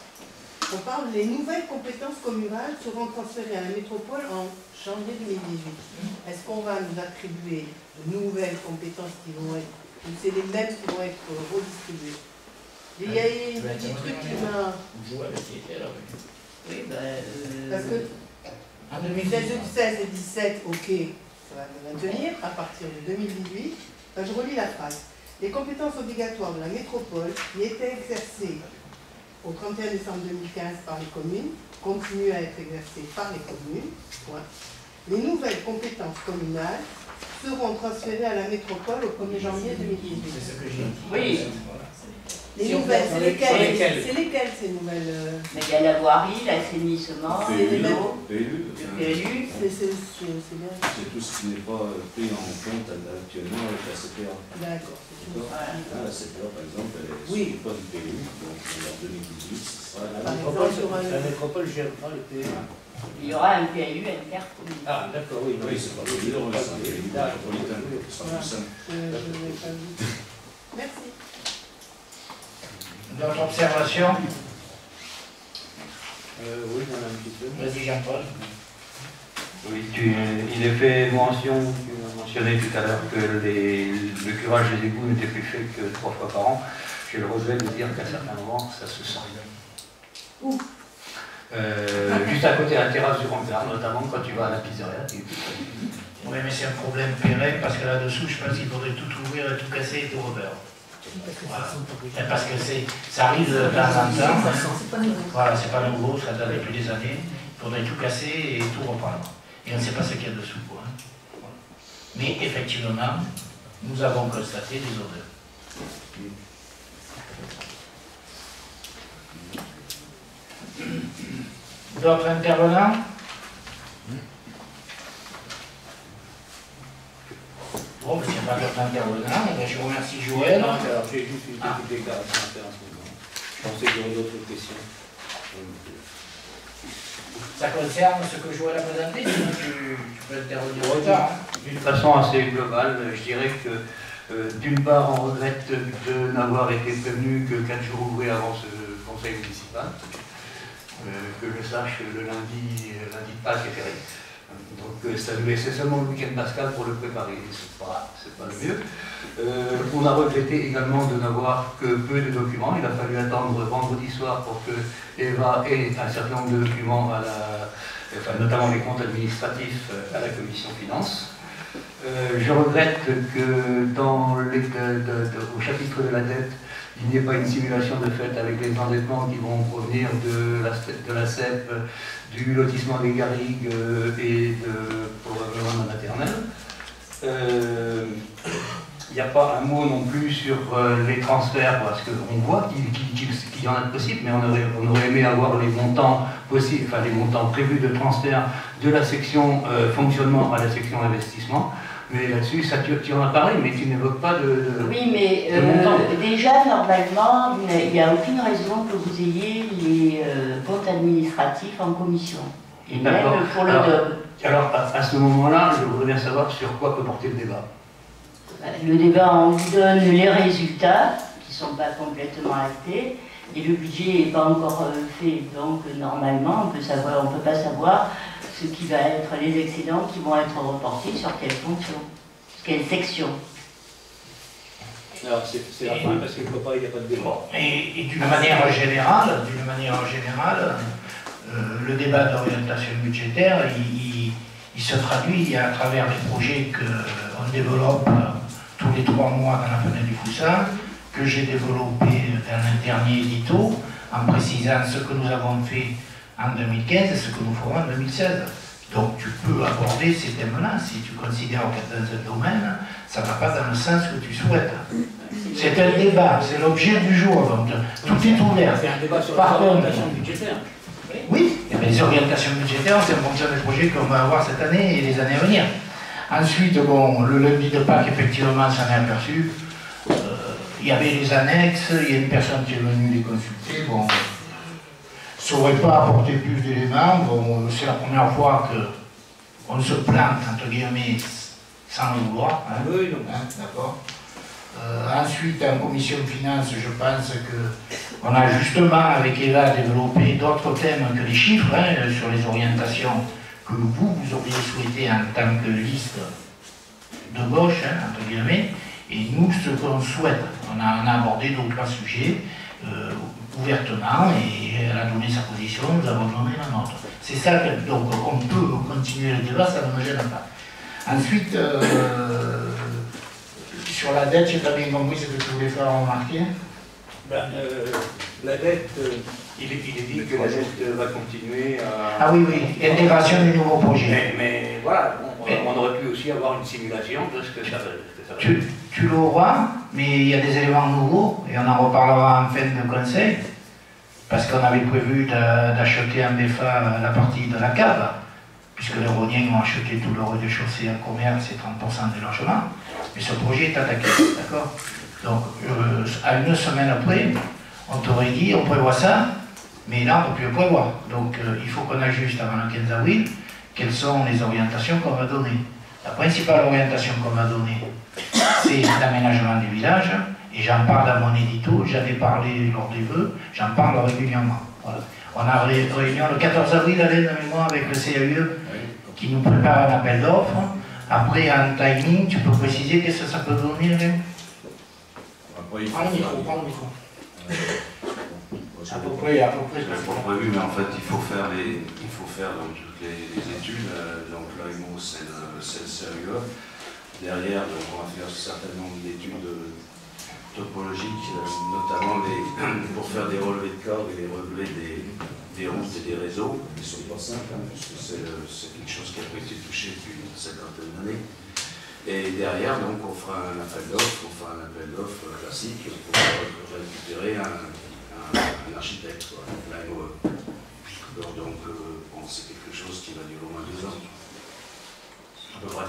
on parle les nouvelles compétences communales seront transférées à la métropole en janvier 2018. Est-ce qu'on va nous attribuer de nouvelles compétences qui vont être, ou c'est les mêmes qui vont être redistribuées? Il y a eu un petit truc qui m'a... Oui, parce que en 2016 et 2017, ok, ça va me maintenir à partir de 2018. Enfin, je relis la phrase. Les compétences obligatoires de la métropole qui étaient exercées au 31 décembre 2015 par les communes continuent à être exercées par les communes. Point. Les nouvelles compétences communales seront transférées à la métropole au 1er janvier 2018. C'est ce que j'ai dit. Oui. Les nouvelles, c'est lesquelles ces nouvelles Mais il y a la voirie, l'assainissement, PLU, le PLU. c'est bien. C'est tout ce qui n'est pas pris en compte actuellement avec la CPA. D'accord. Là, la CPA, par exemple, elle est Oui. pas du PLU, donc en 2018, ce sera Par exemple, La métropole gère pas le PLU. Il y aura un PLU intercommunal. Ah, d'accord, oui. Oui, c'est pas le PLU, c'est un PLU métropolitain, ce sera plus simple. Je n'ai pas vu. Merci. D'autres observations? Oui, j'en ai un petit peu. Vas-y Jean-Paul. Oui, il est fait mention, tu as mentionné tout à l'heure que le curage des égouts n'était plus fait que 3 fois par an. J'ai le regret de dire qu'à certains moments, ça se sent. Où? Juste à côté de la terrasse du Rampart, notamment quand tu vas à la pizzeria. Oui, mais c'est un problème pérenne parce que là-dessous, je pense qu'il faudrait tout ouvrir et tout casser et tout refaire. Voilà. Parce que ça arrive de temps en temps. Voilà, c'est pas nouveau, ça date depuis des années. Il faudrait tout casser et tout reprendre. Et on ne sait pas ce qu'il y a dessous, quoi. Mais effectivement, nous avons constaté des odeurs. D'autres intervenants? Bon, s'il n'y a pas d'autres intervenants, je vous remercie Joël. Non, alors j'ai juste une petite déclaration à faire en ce moment. Je pensais qu'il y aurait d'autres questions. Ça concerne ce que Joël a présenté, sinon tu peux intervenir au retard. D'une façon assez globale, je dirais que d'une part on regrette de n'avoir été prévenu que 4 jours ouvrés avant ce conseil municipal. Que je sache, le lundi de Pâques est férié. Donc ça nous laissait seulement le week-end pascal pour le préparer. C'est pas le mieux. On a regretté également de n'avoir que peu de documents. Il a fallu attendre vendredi soir pour que Eva ait un certain nombre de documents, notamment les comptes administratifs à la commission finances. Je regrette que au chapitre de la dette, il n'y ait pas une simulation de fait avec les endettements qui vont provenir de la CEP, du lotissement des garrigues et probablement de la maternelle. Il n'y a pas un mot non plus sur les transferts, parce qu'on voit qu'il y en a de possible, mais on aurait aimé avoir les montants possibles, enfin les montants prévus de transfert de la section fonctionnement à la section investissement. Mais là-dessus, tu en as parlé, mais tu n'évoques pas de Oui, mais déjà, normalement, il n'y a aucune raison que vous ayez les comptes administratifs en commission. Et même pour le DOB. Alors, à ce moment-là, je voudrais bien savoir sur quoi peut porter le débat. Le débat, on vous donne les résultats, qui ne sont pas complètement actés, et le budget n'est pas encore fait, donc normalement, on ne peut pas savoir ce qui va être les excédents qui vont être reportés sur quelle fonction, quelle section. Alors c'est la fin parce qu'il n'y a pas de débat. Et d'une manière générale, le débat d'orientation budgétaire, il se traduit à travers les projets qu'on développe tous les 3 mois dans la fenêtre du Foussin, que j'ai développé dans un dernier édito, en précisant ce que nous avons fait en 2015 et ce que nous ferons en 2016. Donc tu peux aborder ces thèmes-là si tu considères que dans un domaine, ça ne va pas dans le sens que tu souhaites. C'est un débat, c'est l'objet du jour, donc tout est ouvert. C'est un débat sur Par les contre, orientations budgétaires. oui, il y a les orientations budgétaires, c'est en fonction des projets qu'on va avoir cette année et les années à venir. Ensuite, bon, le lundi de Pâques, effectivement, s'en est aperçu. Il y avait les annexes, il y a une personne qui est venue les consulter. Bon, ça n'aurait pas apporté plus d'éléments. Bon, c'est la première fois qu'on se plante, entre guillemets, sans le vouloir. Hein, Oui, non. hein, d'accord. Ensuite, en commission de finances, je pense qu'on a justement, avec Eva, développé d'autres thèmes que les chiffres, hein, sur les orientations que vous auriez souhaité en tant que liste de gauche, hein, entre guillemets, et nous, ce qu'on souhaite. On a abordé d'autres sujets ouvertement, et elle a donné sa position, nous avons donné la nôtre. C'est ça, donc on peut continuer le débat, ça ne me gêne pas. Ensuite, sur la dette, j'ai pas bien compris ce que tu voulais faire remarquer. La dette, Il est dit que la dette va continuer à... Ah oui, oui, intégration du nouveau projet. Mais voilà, on aurait pu aussi avoir une simulation de ce que ça va. Tu l'auras, mais il y a des éléments nouveaux, et on en reparlera en fin de conseil, parce qu'on avait prévu d'acheter en BFA la partie de la cave, puisque les Rhôniens ont acheté tout le rez-de-chaussée en commerce et 30% des logements, mais ce projet est attaqué, d'accord? Donc, à une semaine après, on t'aurait dit, on prévoit ça, mais là, on ne peut plus le prévoir. Donc, il faut qu'on ajuste avant le 15 avril quelles sont les orientations qu'on va donner. La principale orientation qu'on va donner, c'est l'aménagement des villages, et j'en parle dans mon édito, j'en ai parlé lors des vœux, j'en parle régulièrement. Voilà. On a réunion le 14 avril à l'aide de mémoire avec le CAUE qui nous prépare un appel d'offres. Après, en timing, tu peux préciser qu'est-ce que ça peut donner, Rémi? Prends le micro, prends le micro. À peu près c'est pas prévu, mais en fait, il faut faire donc, toutes les études. Donc l'AMO, c'est le CAUE. Derrière, donc, on va faire un certain nombre d'études topologiques, notamment pour faire des relevés de cordes et les relevés des routes et des réseaux. Ils ne sont pas simples, hein, parce que c'est quelque chose qui n'a pas été touché depuis une cinquantaine d'années. Et derrière, donc, on fera un appel d'offres classique pour récupérer un architecte, l'AMOE. Donc, bon, c'est quelque chose qui va durer au moins 2 ans, à peu près.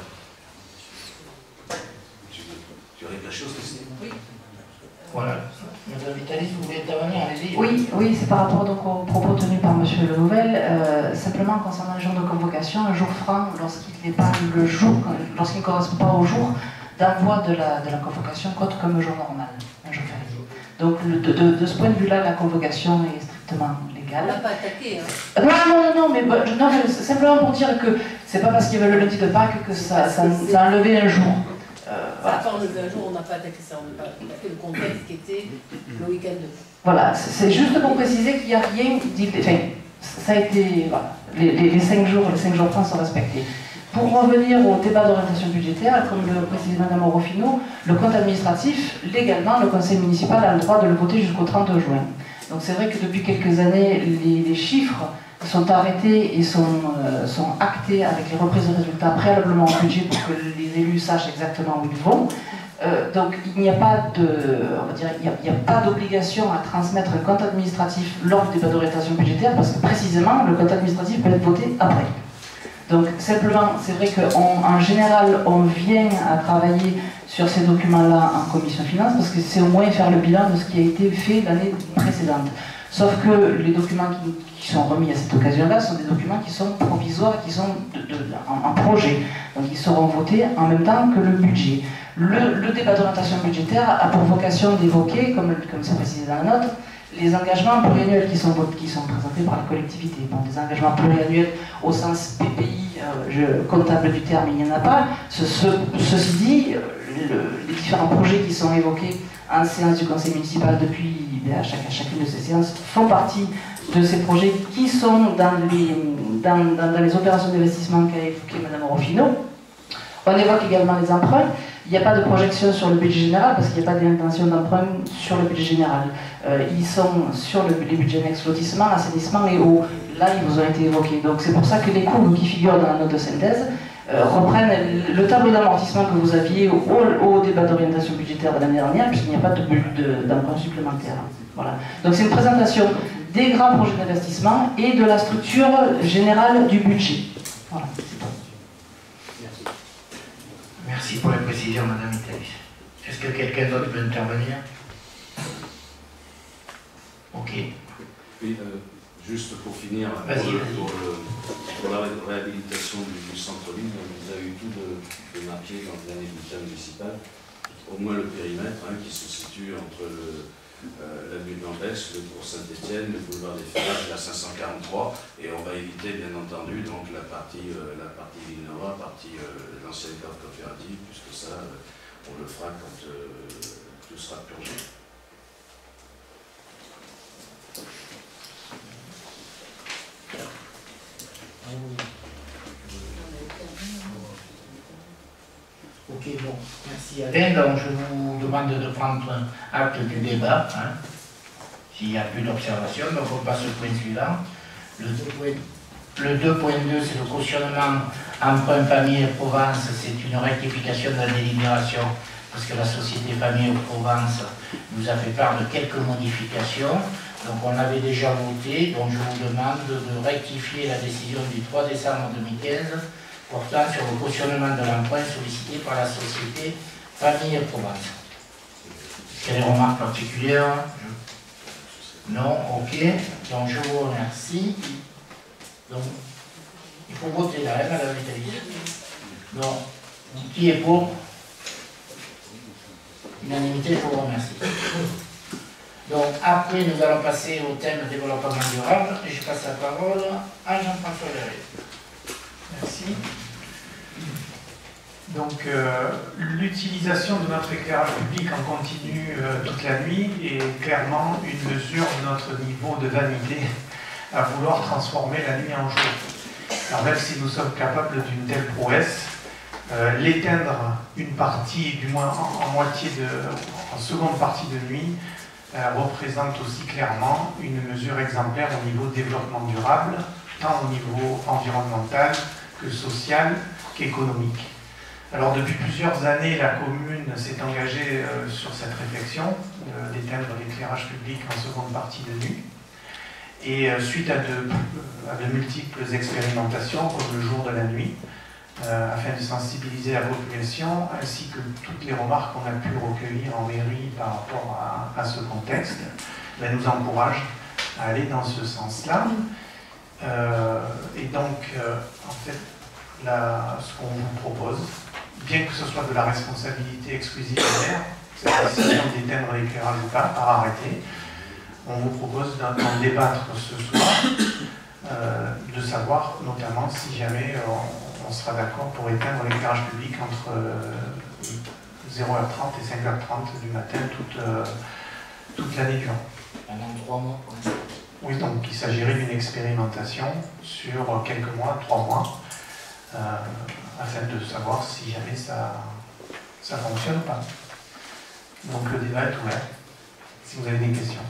Tu règles la chose, Christine? Oui. Voilà. Madame Vitalis, vous voulez intervenir? Allez-y. Oui, c'est par rapport donc, aux propos tenus par M. Le Nouvel. Simplement concernant le jour de convocation, un jour franc, lorsqu'il n'est pas le jour, lorsqu'il ne correspond pas au jour d'envoi de la convocation, compte comme un jour normal, un jour férié. Donc de ce point de vue-là, la convocation est strictement légale. On l'a pas attaqué, hein. Non, mais simplement pour dire que c'est pas parce qu'il y avait le lundi de Pâques que ça a enlevé un jour. Voilà. Pas enlevé un jour, on n'a pas attaqué ça, on a attaqué le contexte qui était le week-end de Pâques. Voilà, c'est juste pour préciser qu'il n'y a rien enfin, ça a été, voilà, les 5 jours francs sont respectés. Pour revenir au débat d'orientation budgétaire, comme le précisait Mme Orofino, le compte administratif, légalement, le conseil municipal a le droit de le voter jusqu'au 30 juin. Donc c'est vrai que depuis quelques années, les chiffres sont arrêtés et sont actés avec les reprises de résultats préalablement au budget pour que les élus sachent exactement où ils vont. Donc il n'y a pas d'obligation à transmettre un compte administratif lors du débat d'orientation budgétaire parce que précisément le compte administratif peut être voté après. Donc simplement, c'est vrai qu'en général, on vient à travailler sur ces documents-là en commission finance parce que c'est au moins faire le bilan de ce qui a été fait l'année précédente. Sauf que les documents qui sont remis à cette occasion-là sont des documents qui sont provisoires, qui sont en projet. Donc ils seront votés en même temps que le budget. Le débat d'orientation budgétaire a pour vocation d'évoquer, comme c'est précisé dans la note, les engagements pluriannuels qui sont présentés par la collectivité. Bon, des engagements pluriannuels au sens PPI, comptable du terme, il n'y en a pas. Ceci dit, les différents projets qui sont évoqués en séance du conseil municipal depuis à chacune de ces séances font partie de ces projets qui sont dans les opérations d'investissement qu'a évoqué Mme Orofino. On évoque également les emprunts. Il n'y a pas de projection sur le budget général parce qu'il n'y a pas d'intention d'emprunt sur le budget général. Ils sont sur les budgets annexes lotissement, assainissement et eau. là, ils vous ont été évoqués. Donc c'est pour ça que les courbes qui figurent dans la note de synthèse reprennent le tableau d'amortissement que vous aviez au débat d'orientation budgétaire de l'année dernière, puisqu'il n'y a pas d'emprunt supplémentaire. Voilà. Donc c'est une présentation des grands projets d'investissement et de la structure générale du budget. Voilà, c'est tout. Merci. Merci pour la précision, Madame Italis. Est-ce que quelqu'un d'autre veut intervenir? Ok. Oui, juste pour finir, pour la réhabilitation du centre-ville, vous avez eu tout de marqué dans les années budget municipal, au moins le périmètre qui se situe entre l'avenue de Lambès, le cours Saint-Étienne, le boulevard des Ferrages, la 543, et on va éviter bien entendu donc la partie Villeneuve, la partie l'ancienne carte coopérative, puisque ça, on le fera quand tout sera purgé. Ok, bon, merci Alain. Donc je vous demande de prendre acte du débat, s'il n'y a plus d'observation. Donc on passe au point suivant. Le 2.2, c'est le cautionnement emprunt Famille et Provence. C'est une rectification de la délibération, parce que la société Famille et Provence nous a fait part de quelques modifications. Donc on avait déjà voté, donc je vous demande de rectifier la décision du 3 décembre 2015 portant sur le cautionnement de l'emprunt sollicité par la société Famille et Provence. Est-ce qu'il y a des remarques particulières? Non, ok. Donc je vous remercie. Donc, il faut voter là, Madame Italie. Donc, qui est pour? Unanimité, je vous remercie. Donc après, nous allons passer au thème développement durable et je passe la parole à Jean-François Verret. Merci. Donc l'utilisation de notre éclairage public en continu toute la nuit est clairement une mesure de notre niveau de vanité à vouloir transformer la nuit en jour. Alors même si nous sommes capables d'une telle prouesse, l'éteindre une partie, du moins en seconde partie de nuit, représente aussi clairement une mesure exemplaire au niveau développement durable, tant au niveau environnemental que social qu'économique. Alors depuis plusieurs années, la commune s'est engagée sur cette réflexion d'éteindre l'éclairage public en seconde partie de nuit. Et suite à de multiples expérimentations, comme le jour de la nuit, afin de sensibiliser la population, ainsi que toutes les remarques qu'on a pu recueillir en mairie par rapport à ce contexte, nous encourage à aller dans ce sens-là. Et donc, en fait, ce qu'on vous propose, bien que ce soit de la responsabilité exclusive du maire, cette décision d'éteindre l'éclairage ou pas, par arrêté, on vous propose d'en débattre ce soir, de savoir notamment si jamais on sera d'accord pour éteindre l'éclairage public entre 0h30 et 5h30 du matin toute l'année durant. Pendant 3 mois pour l'instant. Oui, donc il s'agirait d'une expérimentation sur quelques mois, 3 mois, afin de savoir si jamais ça fonctionne ou pas. Donc le débat est ouvert, si vous avez des questions.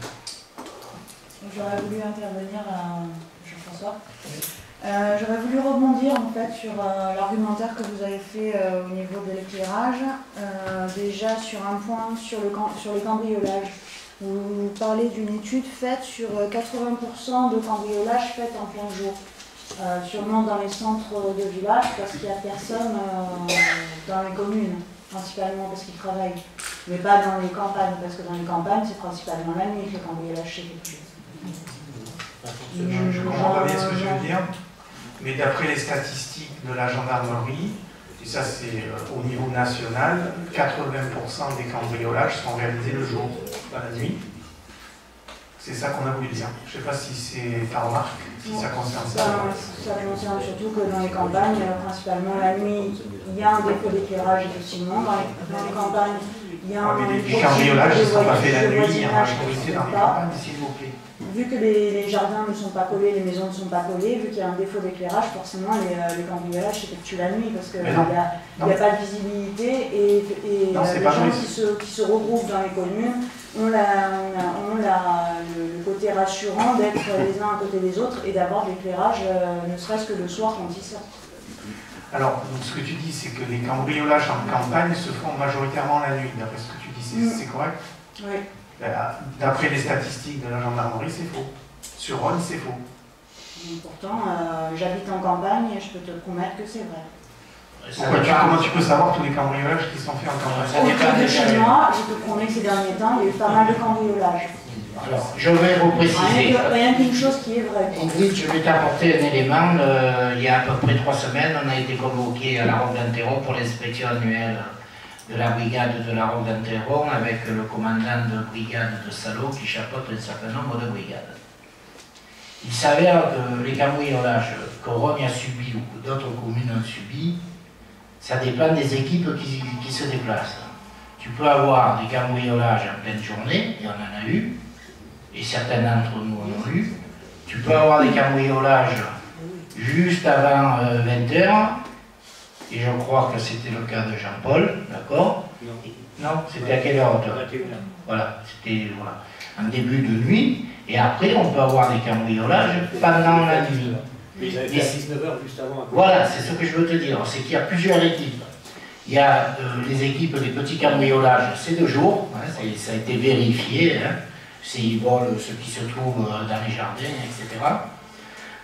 J'aurais voulu intervenir à Jean-François. J'aurais voulu rebondir en fait sur l'argumentaire que vous avez fait au niveau de l'éclairage. Déjà sur un point sur les cambriolages. Vous parlez d'une étude faite sur 80% de cambriolages faits en plein jour. Sûrement dans les centres de village parce qu'il n'y a personne dans les communes, principalement parce qu'ils travaillent. Mais pas dans les campagnes, parce que dans les campagnes, c'est principalement la nuit que le cambriolage chez quelque chose. Je comprends pas bien ce que je veux dire, mais d'après les statistiques de la gendarmerie, et ça c'est au niveau national, 80% des cambriolages sont réalisés le jour, pas la nuit. C'est ça qu'on a voulu dire. Je ne sais pas si c'est ta remarque, si ça concerne ça. Ça concerne surtout que dans les campagnes, principalement la nuit, il y a un défaut d'éclairage effectivement. Dans les campagnes, il y a un mais les cambriolages ne sont pas faits la nuit en majorité dans les campagnes, s'il vous plaît. vu que les jardins ne sont pas collés, les maisons ne sont pas collées, vu qu'il y a un défaut d'éclairage, forcément les cambriolages s'effectuent la nuit parce qu'il n'y a pas de visibilité et les gens qui se regroupent dans les communes ont le côté rassurant d'être les uns à côté des autres et d'avoir de l'éclairage, ne serait-ce que le soir quand ils sortent. Alors, donc, ce que tu dis, c'est que les cambriolages en campagne se font majoritairement la nuit, d'après ce que tu dis, c'est correct? Oui. D'après les statistiques de la gendarmerie, c'est faux. Sur Rhône, c'est faux. Pourtant, j'habite en campagne et je peux te promettre que c'est vrai. Comment tu peux savoir tous les cambriolages qui sont faits en campagne? Autour de chez moi, je te promets que ces derniers temps, il y a eu pas mal de cambriolages. Alors, je vais vous préciser. Rien qu'une chose qui est vraie. Ingrid, je vais t'apporter un élément. Il y a à peu près 3 semaines, on a été convoqué à la Roque d'Anteron pour l'inspection annuelle de la brigade de la Roque d'Anteron avec le commandant de brigade de Salon qui chapeaute un certain nombre de brigades. Il s'avère que les cambriolages que Rognes a subis ou que d'autres communes ont subis, ça dépend des équipes qui se déplacent. Tu peux avoir des cambriolages en pleine journée, et on en a eu, et certains d'entre nous en ont eu. Tu peux avoir des cambriolages juste avant 20h, et je crois que c'était le cas de Jean-Paul, d'accord? Non, c'était à quelle heure? Voilà, c'était en début de nuit, et après on peut avoir des cambriolages pendant la nuit. Mais ils avaient fait à 19h juste avant. Voilà, c'est ce que je veux te dire, c'est qu'il y a plusieurs équipes. Il y a les équipes des petits cambriolages, c'est de jour, hein, ça a été vérifié, hein, c'est ils volent ce qui se trouve dans les jardins, etc.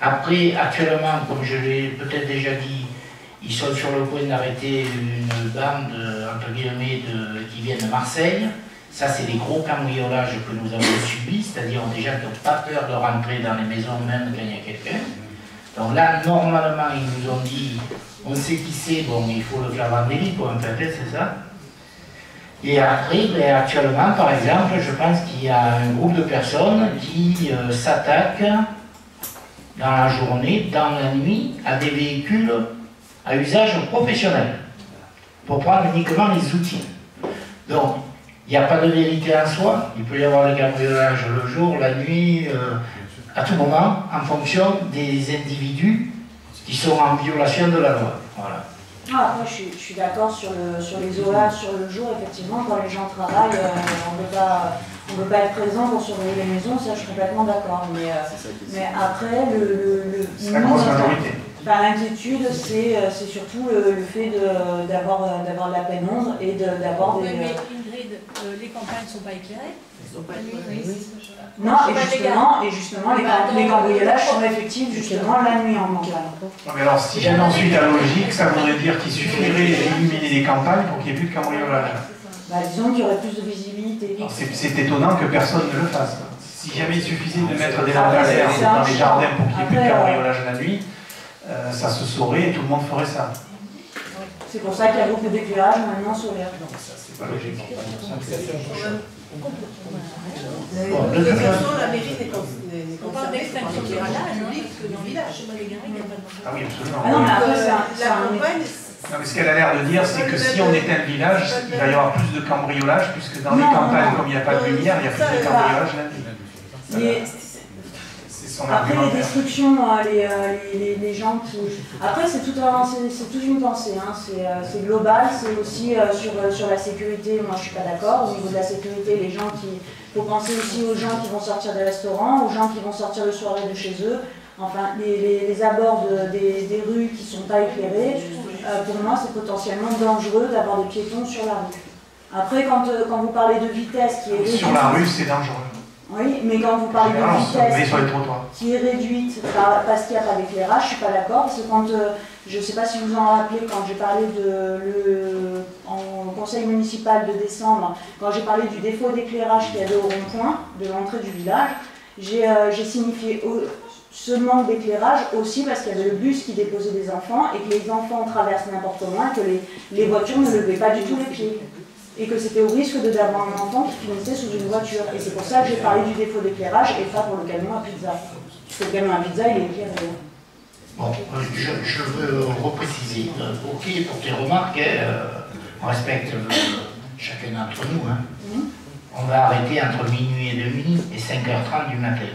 Après, actuellement, comme je l'ai peut-être déjà dit, ils sont sur le point d'arrêter une bande, entre guillemets, qui vient de Marseille. Ça, c'est des gros cambriolages que nous avons subis, c'est-à-dire des gens qui n'ont pas peur de rentrer dans les maisons même quand il y a quelqu'un. Donc là, normalement, ils nous ont dit, on sait qui c'est, bon, il faut le faire en délit pour un fait, c'est ça. Et après, ben, actuellement, par exemple, je pense qu'il y a un groupe de personnes qui s'attaquent dans la journée, dans la nuit, à des véhicules à usage professionnel, pour prendre uniquement les outils. Donc, il n'y a pas de vérité en soi, il peut y avoir le cambriolage le jour, la nuit, à tout moment, en fonction des individus qui sont en violation de la loi. Voilà. Après, je suis d'accord sur les horaires, sur le jour, effectivement, quand les gens travaillent, on ne peut pas être présent pour surveiller les maisons, ça je suis complètement d'accord. Mais après, la grosse majorité. L'inquiétude, c'est surtout le fait d'avoir de la pénombre et d'avoir des... Mais Ingrid, les campagnes ne sont pas éclairées? Non, et justement, les cambriolages sont effectifs justement la nuit en montagne. Mais alors, si j'aime ensuite la logique, ça voudrait dire qu'il suffirait d'illuminer les campagnes pour qu'il n'y ait plus de cambriolage. Disons qu'il y aurait plus de visibilité. C'est étonnant que personne ne le fasse. Si jamais il suffisait de mettre des lampadaires dans les jardins pour qu'il n'y ait plus de cambriolage la nuit, ça se saurait et tout le monde ferait ça. C'est pour ça qu'il y a beaucoup d'éclairage maintenant solaire. Donc ça, c'est pas logique. De toute façon, la mairie n'est concernée par l'éclairage public que du village. Ah oui, absolument. Ah non, mais après, la campagne... Non, mais ce qu'elle a l'air de dire, c'est que si on éteint le village, il va y avoir plus de cambriolage, puisque dans les campagnes, comme il n'y a pas de lumière, il y a plus de cambriolage la nuit. Après les destructions, les gens qui... Après c'est toute une pensée, hein. C'est global, c'est aussi sur la sécurité, moi je suis pas d'accord, au niveau de la sécurité, les gens qui... Il faut penser aussi aux gens qui vont sortir des restaurants, aux gens qui vont sortir le soir de chez eux, enfin les abords des rues qui ne sont pas éclairés, pour moi c'est potentiellement dangereux d'avoir des piétons sur la rue. Après quand vous parlez de vitesse qui est réduite... Sur la rue c'est dangereux. Oui, mais quand vous parlez de vitesse qui est réduite parce qu'il n'y a pas d'éclairage, je ne suis pas d'accord, parce que quand, je ne sais pas si vous en rappelez, quand j'ai parlé en conseil municipal de décembre, quand j'ai parlé du défaut d'éclairage qu'il y avait au rond-point de l'entrée du village, j'ai signifié ce manque d'éclairage aussi parce qu'il y avait le bus qui déposait des enfants et que les enfants traversent n'importe comment et que les voitures ne levaient pas du tout les pieds. Et que c'était au risque d'avoir un enfant qui finissait sous une voiture. Et c'est pour ça que j'ai parlé du défaut d'éclairage et pas pour le camion à pizza. Parce que le camion à pizza, il est éclairé. Bon, je veux repréciser. Ok pour tes remarques, on respecte chacun d'entre nous. Hein. On va arrêter entre minuit et demi et 5h30 du matin.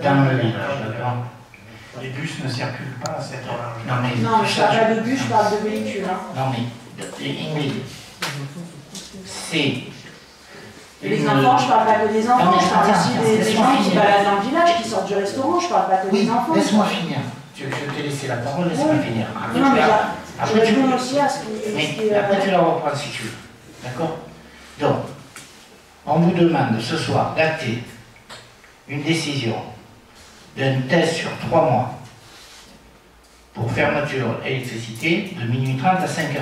Dans le village, d'accord. Les bus ne circulent pas à cette heure-là. Non, mais je parle pas de bus, je parle de véhicules. Hein. Non, mais Ingrid, c'est... Et les enfants, je parle pas que des enfants, je parle aussi des gens qui baladent dans le village, qui sortent du restaurant, je parle pas que des enfants. Laisse-moi finir. Je vais te laisser la parole, laisse-moi finir. Après, je réponds aussi à ce qui après, tu la reprends si tu veux. D'accord? Donc, on vous demande ce soir d'acter une décision d'un test sur 3 mois pour fermeture électricité de minuit 30 à 5h30.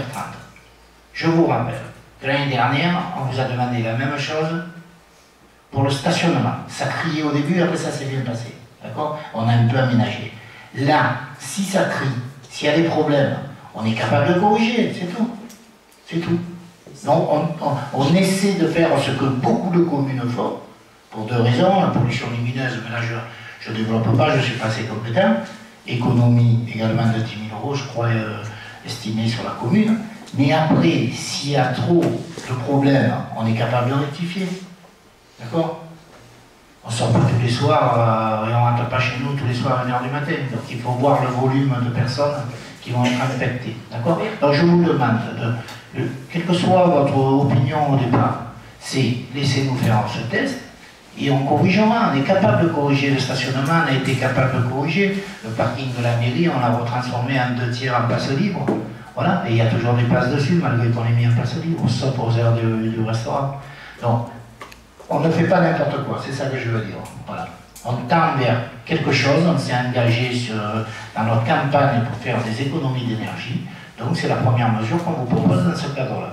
Je vous rappelle que l'année dernière, on vous a demandé la même chose pour le stationnement. Ça criait au début, après ça s'est bien passé. D'accord? On a un peu aménagé. Là, si ça crie, s'il y a des problèmes, on est capable de corriger, c'est tout. C'est tout. Donc on essaie de faire ce que beaucoup de communes font, pour 2 raisons. La pollution lumineuse, mais là je ne développe pas, je ne suis pas assez compétent. Économie également de 10 000 €, je crois, estimée sur la commune. Mais après, s'il y a trop de problèmes, on est capable de rectifier. D'accord? On ne sort pas tous les soirs et on ne rentre pas chez nous tous les soirs à 1h du matin. Donc il faut voir le volume de personnes qui vont être infectées. D'accord? Donc je vous demande, quelle que soit votre opinion au départ, c'est laissez-nous faire ce test et on corrigera. On est capable de corriger le stationnement, on a été capable de corriger le parking de la mairie, on l'a retransformé en 2 tiers en place libre. Voilà, et il y a toujours des places dessus malgré qu'on ait mis en place libre, sauf aux heures du restaurant. Donc, on ne fait pas n'importe quoi, c'est ça que je veux dire. Voilà. On tend vers quelque chose, on s'est engagé dans notre campagne pour faire des économies d'énergie. Donc c'est la première mesure qu'on vous propose dans ce cadre-là.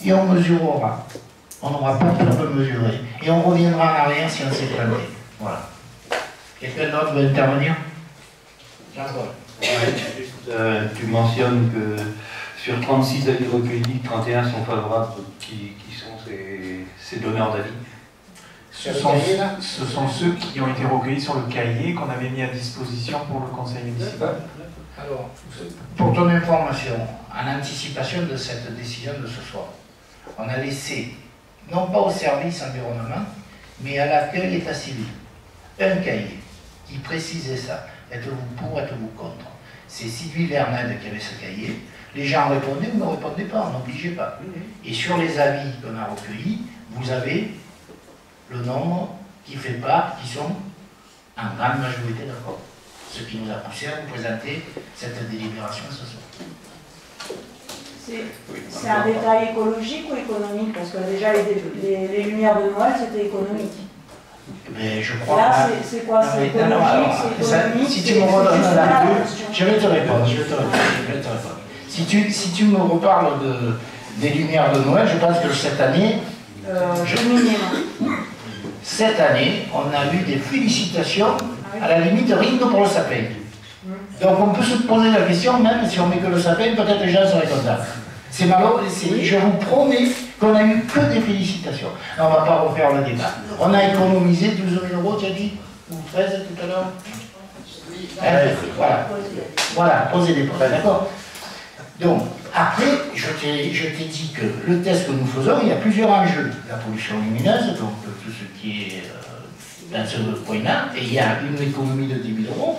Et on mesurera. On n'aura pas peur de mesurer. Et on reviendra en arrière si on s'est planté. Voilà. Quelqu'un d'autre veut intervenir? Tu mentionnes que sur 36 avis recueillis, 31 sont favorables. Qui sont ces donneurs d'avis? Ce sont ceux qui ont été recueillis sur le cahier qu'on avait mis à disposition pour le conseil municipal. Alors, pour ton information, en anticipation de cette décision de ce soir, on a laissé, non pas au service environnement, mais à l'accueil état civil, un cahier qui précisait ça. Êtes-vous pour, êtes-vous contre? C'est Sylvie Vernade qui avait ce cahier. Les gens répondaient ou ne répondaient pas, on n'obligeait pas. Et sur les avis qu'on a recueillis, vous avez le nombre qui fait part, qui sont en grande majorité d'accord. Ce qui nous a poussé à vous présenter cette délibération ce soir. C'est un détail écologique ou économique? Parce que déjà les lumières de Noël c'était économique. Mais je crois là, c'est quoi? C'est écologique, c'est économique? Si tu me redonnes la je vais te répondre. Si tu me reparles des lumières de Noël, je pense que cette année, cette année, on a eu des félicitations, à la limite, rien que pour le sapin. Donc on peut se poser la question, même si on met que le sapin, peut-être les gens seraient contents. C'est malheureux, je vous promets qu'on a eu que des félicitations. On ne va pas refaire le débat. On a économisé 12 000 €, tu as dit? Ou 13 tout à l'heure? Voilà, posez des problèmes, d'accord? Donc, après, je t'ai dit que le test que nous faisons, il y a plusieurs enjeux. La pollution lumineuse, donc tout ce qui est dans ce point-là, et il y a une économie de 10 000 €.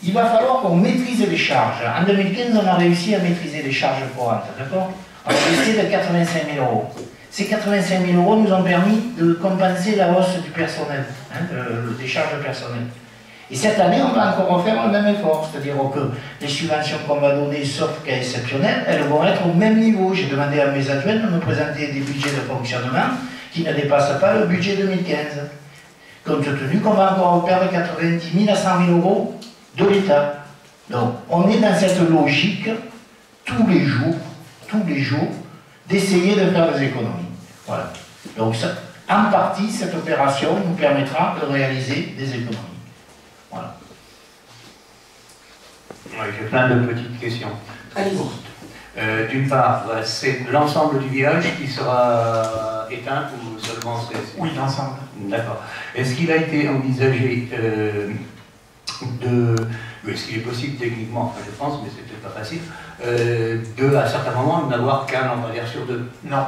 Il va falloir qu'on maîtrise les charges. En 2015, on a réussi à maîtriser les charges courantes, d'accord? On a baissé de 85 000 €. Ces 85 000 € nous ont permis de compenser la hausse du personnel, des charges personnelles. Et cette année, on va encore refaire le même effort, c'est-à-dire que les subventions qu'on va donner, sauf cas exceptionnels, elles vont être au même niveau. J'ai demandé à mes adjoints de me présenter des budgets de fonctionnement qui ne dépassent pas le budget 2015, compte tenu qu'on va encore perdre 90 000 à 100 000 € de l'État. Donc, on est dans cette logique, tous les jours, d'essayer de faire des économies. Voilà. Donc, ça, en partie, cette opération nous permettra de réaliser des économies. Voilà. J'ai plein de petites questions. Allez-y. D'une part, c'est l'ensemble du village qui sera éteint ou seulement c'est... Oui, l'ensemble. D'accord. Est-ce qu'il a été envisagé est-ce qu'il est possible techniquement, enfin je pense, mais c'est peut-être pas facile, à certains moments, n'avoir qu'un lampadaire sur 2? Non.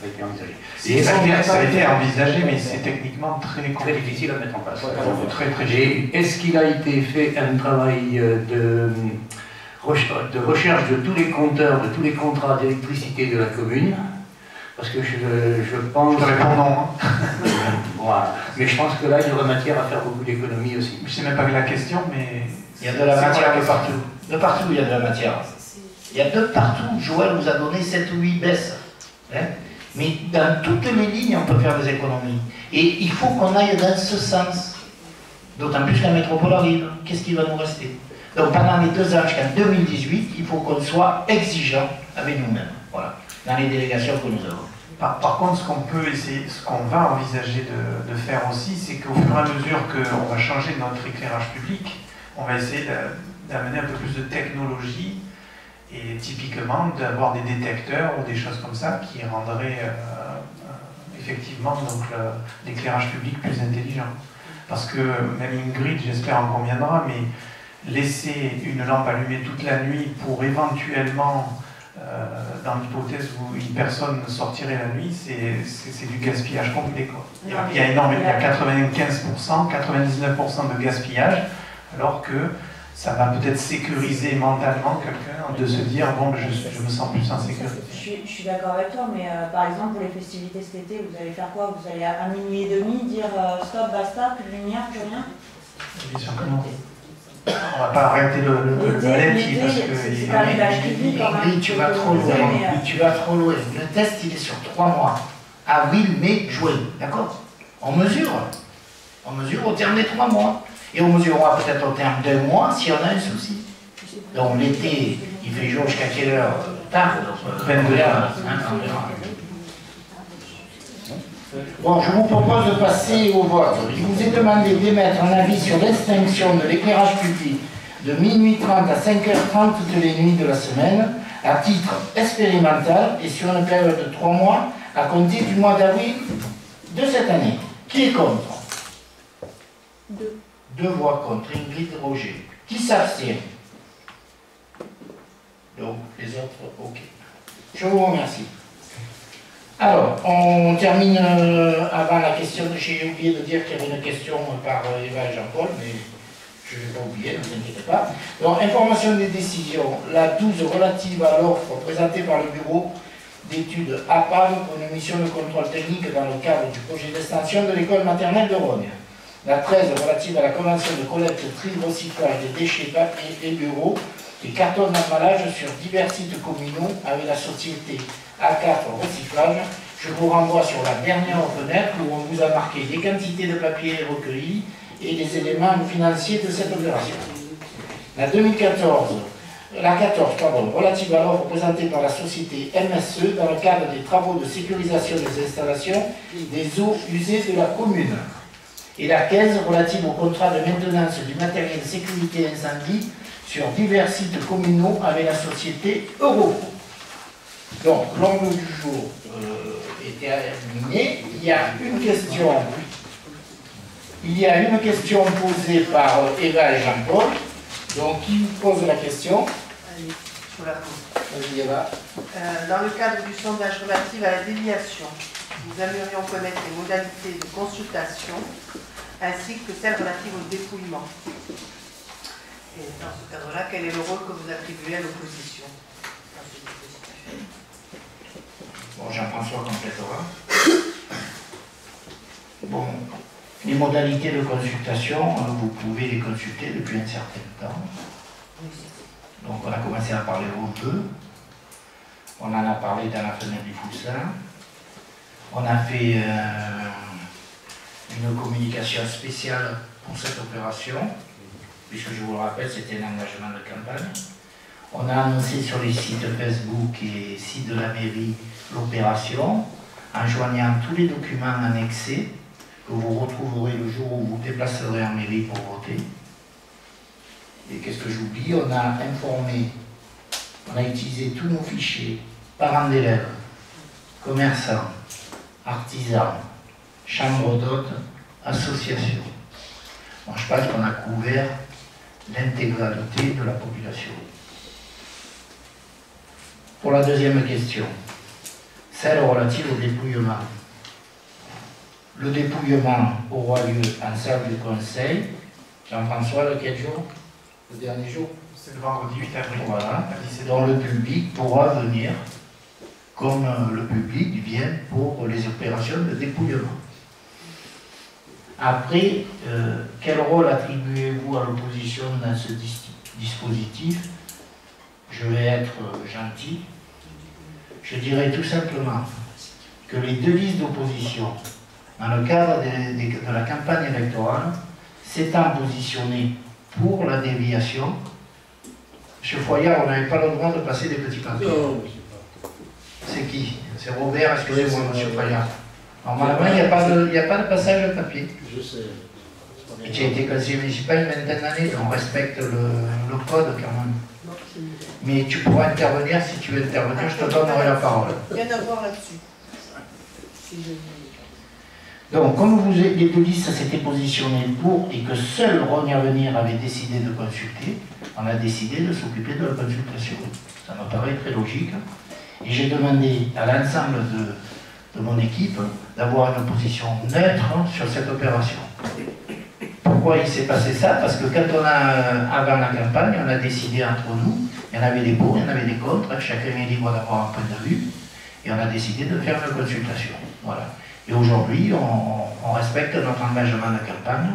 a été envisagé. Et ça a été envisagé, mais c'est techniquement très difficile à mettre en place. Très. Est-ce qu'il a été fait un travail de recherche de tous les compteurs, de tous les contrats d'électricité de la commune? Parce que je pense... Je te réponds non. Voilà. Mais je pense que là, il y aurait matière à faire beaucoup d'économies aussi. Je ne sais même pas la question, mais... Il y a de la matière de partout. De partout, il y a de la matière. Il y a de partout. Joël vous a donné 7 ou 8 baisses. Hein? Mais dans toutes les lignes, on peut faire des économies. Et il faut qu'on aille dans ce sens. D'autant plus que la métropole arrive. Qu'est-ce qui va nous rester? Donc pendant les 2 ans jusqu'en 2018, il faut qu'on soit exigeant avec nous-mêmes. Voilà. Dans les délégations que nous avons. Par contre, ce qu'on peut essayer, ce qu'on va envisager de faire aussi, c'est qu'au fur et à mesure qu'on va changer notre éclairage public, on va essayer d'amener un peu plus de technologie et typiquement d'avoir des détecteurs ou des choses comme ça qui rendraient effectivement l'éclairage public plus intelligent. Parce que même Ingrid, j'espère, en conviendra, mais laisser une lampe allumée toute la nuit pour éventuellement, dans l'hypothèse où une personne sortirait la nuit, c'est du gaspillage complet, quoi. Il y a 95%, 99% de gaspillage, alors que ça va peut-être sécuriser mentalement quelqu'un de se dire bon, je me sens plus en sécurité. Je suis d'accord avec toi, mais par exemple pour les festivités cet été, vous allez faire quoi? Vous allez à minuit et demi dire stop, basta, plus de lumière, plus rien? Bien sûr que non. On va pas arrêter le LED parce que... Tu vas trop loin. Tu vas trop loin. Le test, il est sur 3 mois. Avril, mai, juin. D'accord? On mesure. On mesure au terme des 3 mois. Et on mesurera peut-être au terme d'1 mois si on a un souci. Donc l'été, il fait jour jusqu'à quelle heure? Tard. 22 heures. Bon, je vous propose de passer au vote. Il vous est demandé d'émettre un avis sur l'extinction de l'éclairage public de minuit 30 à 5h30 toutes les nuits de la semaine, à titre expérimental et sur une période de 3 mois à compter du mois d'avril de cette année. Qui est contre? 2 voix contre. Ingrid Roger. Qui s'abstient? Donc, les autres, ok. Je vous remercie. Alors, on termine avant la question. J'ai oublié de dire qu'il y avait une question par Eva et Jean-Paul, mais je ne vais pas oublier, ne vous inquiétez pas. Donc, information des décisions. La 12 relative à l'offre présentée par le bureau d'études APAM pour une mission de contrôle technique dans le cadre du projet d'extension de l'école maternelle de Rognes. La 13 relative à la convention de collecte, tri, recyclage des déchets papier et bureaux et cartons d'emballage sur divers sites communaux avec la société A4 Recyclage. Je vous renvoie sur la dernière fenêtre où on vous a marqué les quantités de papier recueillis et les éléments financiers de cette opération. La 14, relative à l'offre présentée par la société MSE dans le cadre des travaux de sécurisation des installations des eaux usées de la commune. Et la 15 relative au contrat de maintenance du matériel de sécurité incendie sur divers sites communaux avec la société Eurofo. Donc, l'ordre du jour est terminé. Il y a une question posée par Eva et Jean-Paul. Donc, qui pose la question? Allez, je vous la pose. Vas-y, Eva. Dans le cadre du sondage relatif à la déviation, nous aimerions connaître les modalités de consultation ainsi que celles relatives au dépouillement. Et dans ce cadre-là, quel est le rôle que vous attribuez à l'opposition? Bon, Jean-François complétera. Bon, les modalités de consultation, vous pouvez les consulter depuis un certain temps. Donc on a commencé à parler au peu. On en a parlé dans la fenêtre du Foussin. On a fait une communication spéciale pour cette opération, puisque je vous le rappelle, c'était un engagement de campagne. On a annoncé sur les sites Facebook et sites de la mairie l'opération, en joignant tous les documents annexés que vous retrouverez le jour où vous vous déplacerez en mairie pour voter. Et qu'est-ce que j'oublie? On a informé, on a utilisé tous nos fichiers, parents d'élèves, commerçants, artisans, chambres d'hôtes, associations. Bon, je pense qu'on a couvert l'intégralité de la population. Pour la deuxième question, celle relative au dépouillement. Le dépouillement aura lieu en salle du Conseil. Jean-François, le quel jour? Le dernier jour? C'est le vendredi 8 avril. Voilà. Dont le public pourra venir, comme le public vient pour les opérations de dépouillement. Après, quel rôle attribuez-vous à l'opposition dans ce dispositif? Je vais être gentil. Je dirais tout simplement que les deux listes d'opposition, dans le cadre de la campagne électorale, s'étant positionnées pour la déviation, M. Foyard, on n'avait pas le droit de passer des petits papiers. C'est qui? C'est Robert, excusez-moi, M. Foyard. Normalement, il n'y a pas de passage de papier. Je sais. Et tu as été conseiller municipal une vingtaine d'années, on respecte le code quand même. Mais tu pourras intervenir, si tu veux intervenir, je te donnerai la parole. Rien à voir là-dessus. Donc, comme les deux listes s'étaient positionnées pour et que seul Rhône Avenir avait décidé de consulter, on a décidé de s'occuper de la consultation. Ça me paraît très logique. Et j'ai demandé à l'ensemble de mon équipe d'avoir une position neutre sur cette opération. Pourquoi il s'est passé ça? Parce que quand avant la campagne, on a décidé entre nous, il y en avait des pour, il y en avait des contre, chacun est libre d'avoir un point de vue, et on a décidé de faire une consultation. Voilà. Et aujourd'hui, on respecte notre engagement de campagne,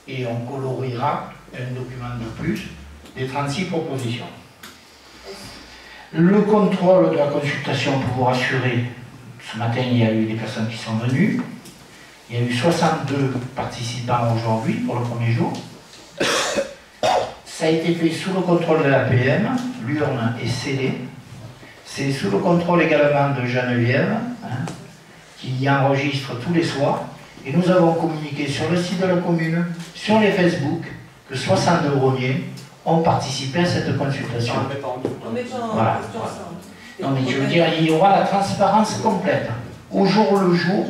et on coloriera un document de plus des 36 propositions. Le contrôle de la consultation, pour vous rassurer, ce matin il y a eu des personnes qui sont venues. Il y a eu 62 participants aujourd'hui pour le premier jour. Ça a été fait sous le contrôle de l'APM, l'urne est scellée. C'est sous le contrôle également de Geneviève, qui enregistre tous les soirs. Et nous avons communiqué sur le site de la commune, sur les Facebook, que 62 rôniers ont participé à cette consultation. Voilà. Non mais je veux dire, il y aura la transparence complète. Au jour le jour,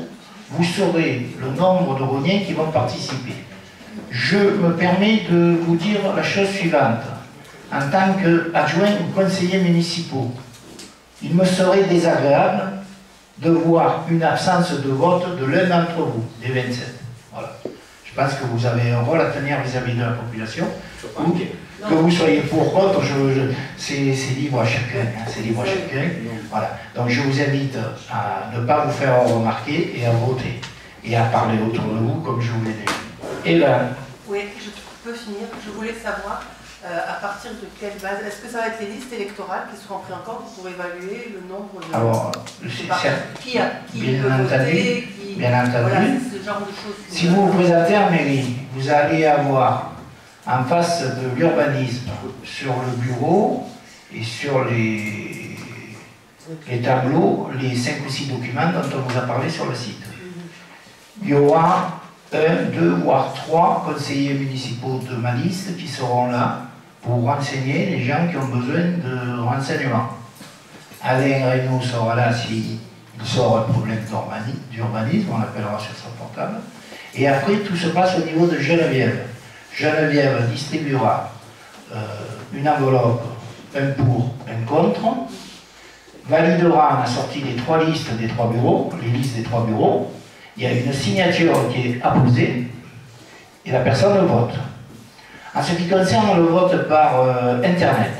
vous saurez le nombre de rôniers qui vont participer. Je me permets de vous dire la chose suivante. En tant qu'adjoint ou conseiller municipaux, il me serait désagréable de voir une absence de vote de l'un d'entre vous, des 27. Voilà. Je pense que vous avez un rôle à tenir vis-à-vis de la population. Que vous soyez pour, contre, c'est libre à chacun. C'est libre à chacun. Voilà. Donc je vous invite à ne pas vous faire remarquer et à voter. Et à parler autour de vous comme je vous l'ai dit. Et là. Oui, je peux finir. Je voulais savoir à partir de quelle base. Est-ce que ça va être les listes électorales qui seront prises en compte pour évaluer le nombre de. Alors, qui peut voter, bien entendu. Voilà, c'est ce genre de choses. Si vous vous présentez en mairie, vous allez avoir en face de l'urbanisme, sur le bureau et sur les tableaux, les 5 ou 6 documents dont on vous a parlé sur le site. Il y aura 1, 2, voire 3 conseillers municipaux de ma liste qui seront là pour renseigner les gens qui ont besoin de renseignements. Alain Reynaud sera là s'il sort un problème d'urbanisme, on l'appellera sur son portable. Et après, tout se passe au niveau de Geneviève. Geneviève distribuera une enveloppe, un pour, un contre, validera la sortie des 3 listes des 3 bureaux, les listes des 3 bureaux. Il y a une signature qui est apposée et la personne le vote. En ce qui concerne le vote par Internet,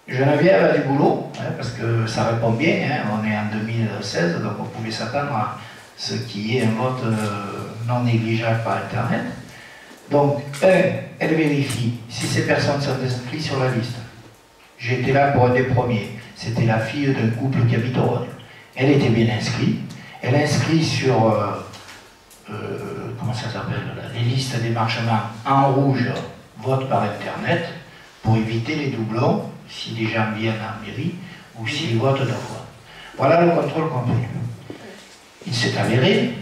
Geneviève a du boulot, parce que ça répond bien, on est en 2016, donc on pouvait s'attendre à ce qu'il y ait un vote non négligeable par Internet. Donc, elle vérifie si ces personnes sont inscrites sur la liste. J'étais là pour un des premiers. C'était la fille d'un couple qui habite au Rhône. Elle était bien inscrite. Elle inscrit sur, comment ça s'appelle, les listes des marchements en rouge, vote par Internet, pour éviter les doublons, si les gens viennent en mairie, ou s'ils votent 2 fois. Voilà le contrôle complet. Il s'est avéré,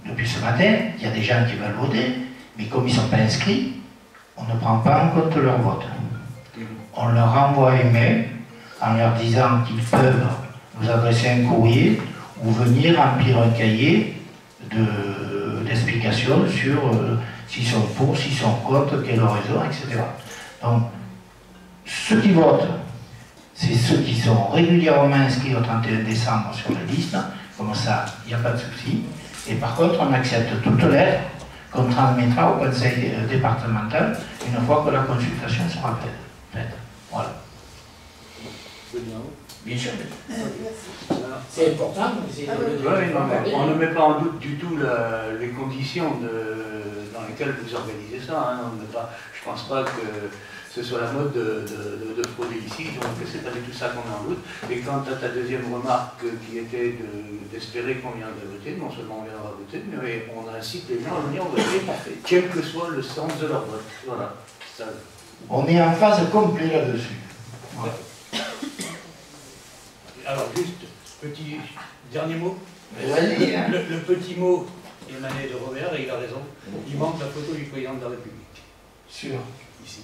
depuis ce matin, qu'il y a des gens qui veulent voter, mais comme ils ne sont pas inscrits, on ne prend pas en compte leur vote. On leur envoie un mail en leur disant qu'ils peuvent nous adresser un courrier ou venir remplir un cahier d'explications sur s'ils sont pour, s'ils sont contre, quelle raison, etc. Donc, ceux qui votent, c'est ceux qui sont régulièrement inscrits au 31 décembre sur la liste, comme ça, il n'y a pas de souci. Et par contre, on accepte toute lettre qu'on transmettra au conseil départemental une fois que la consultation sera faite. Voilà. Bien sûr. C'est important. On ne met pas en doute du tout les conditions dans lesquelles vous organisez ça. Hein. Je ne pense pas que ce soit la mode de frauder ici, donc c'est pas du tout ça qu'on met en doute. Et quant à ta deuxième remarque qui était d'espérer qu'on viendrait voter, non seulement on viendra voter, mais on incite les gens à venir voter, quel que soit le sens de leur vote. Voilà. Ça. On est en phase complète là-dessus. Voilà. Alors juste, petit dernier mot. Vas-y, hein. Le petit mot émané de Robert, et il a raison. Il manque la photo du président de la République. Sûr. Ici.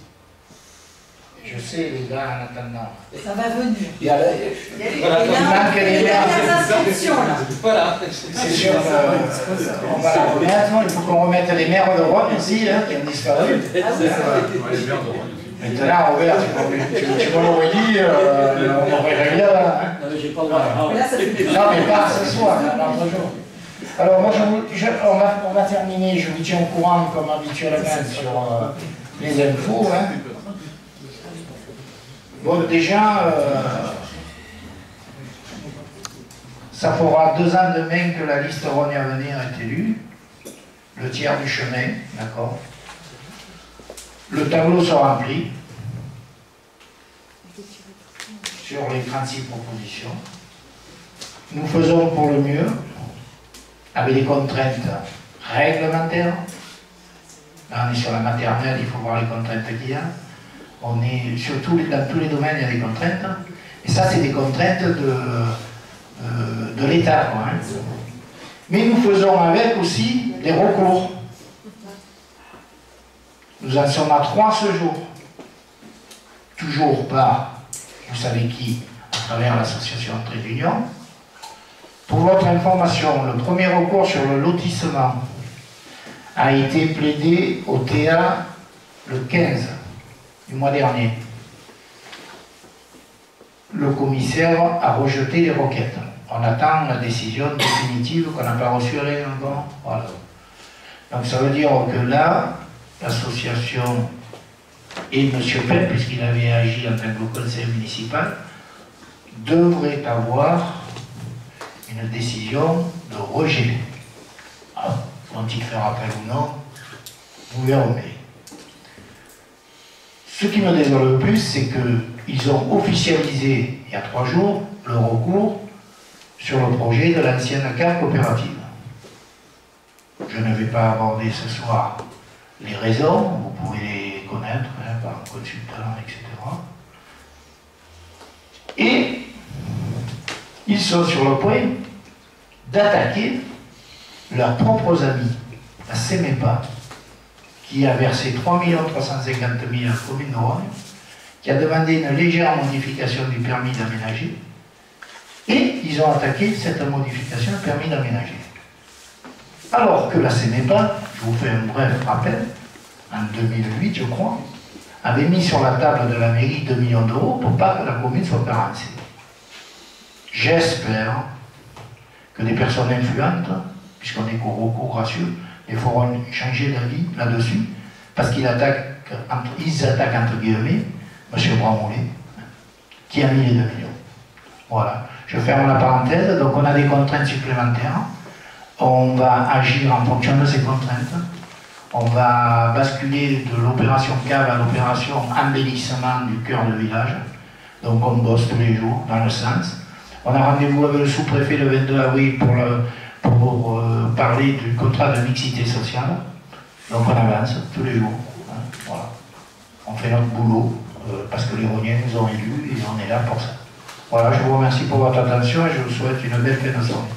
Je sais, les gars, en attendant. Ça va venir. Il y a manque les maires. Voilà. C'est sûr, on va la remettre. Il faut qu'on remette les maires de Rhône aussi, hein, qui ont disparu. Maintenant, Robert, tu m'aurais dit, on aurait réglé là. Hein. Non, mais j'ai pas le droit. Non, mais pas ce soir, l'autre jour. Alors, moi, on va terminer. Je vous tiens au courant, comme habituellement, sur les infos. Hein. Bon, déjà, ça fera 2 ans demain que la liste Rhône et Avenir est élue. Le tiers du chemin, d'accord. Le tableau se remplit sur les 36 propositions. Nous faisons pour le mieux, avec des contraintes réglementaires. Là, on est sur la maternelle, il faut voir les contraintes qu'il y a. On est surtout dans tous les domaines, il y a des contraintes. Et ça, c'est des contraintes de l'État. Hein. Mais nous faisons avec aussi des recours. Nous en sommes à 3 ce jour. Toujours par, vous savez qui, à travers l'association Trait d'Union. Pour votre information, le premier recours sur le lotissement a été plaidé au TA le 15 du mois dernier. Le commissaire a rejeté les requêtes. On attend la décision définitive qu'on n'a pas reçue encore. Voilà. Donc ça veut dire que là, l'association et M. Penn, puisqu'il avait agi en tant que conseiller municipal, devrait avoir une décision de rejet. Alors, vont-ils faire appel ou non, nous verrons. Ce qui me désole le plus, c'est qu'ils ont officialisé, il y a 3 jours, le recours sur le projet de l'ancienne carte coopérative. Je ne vais pas aborder ce soir les raisons, vous pouvez les connaître hein, par un consultant, etc. Et ils sont sur le point d'attaquer leurs propres amis, la CEMEPA, qui a versé 3 350 000 à la commune de Rhône, qui a demandé une légère modification du permis d'aménager, et ils ont attaqué cette modification du permis d'aménager. Alors que la CEMEPA, je vous fais un bref rappel, en 2008 je crois, avait mis sur la table de la mairie 2 millions d'euros pour pas que la commune soit carencée. J'espère que des personnes influentes, puisqu'on est qu'au recours gracieux, les feront changer d'avis là-dessus, parce qu'ils attaquent entre guillemets M. Bramoulet, qui a mis les 2 millions. Voilà. Je ferme la parenthèse, donc on a des contraintes supplémentaires. On va agir en fonction de ces contraintes. On va basculer de l'opération cave à l'opération embellissement du cœur de village. Donc on bosse tous les jours dans le sens. On a rendez-vous avec le sous-préfet le 22 avril pour parler du contrat de mixité sociale. Donc on avance tous les jours. Hein, voilà. On fait notre boulot parce que les Rhôniens nous ont élus et on est là pour ça. Voilà, je vous remercie pour votre attention et je vous souhaite une belle fin de soirée.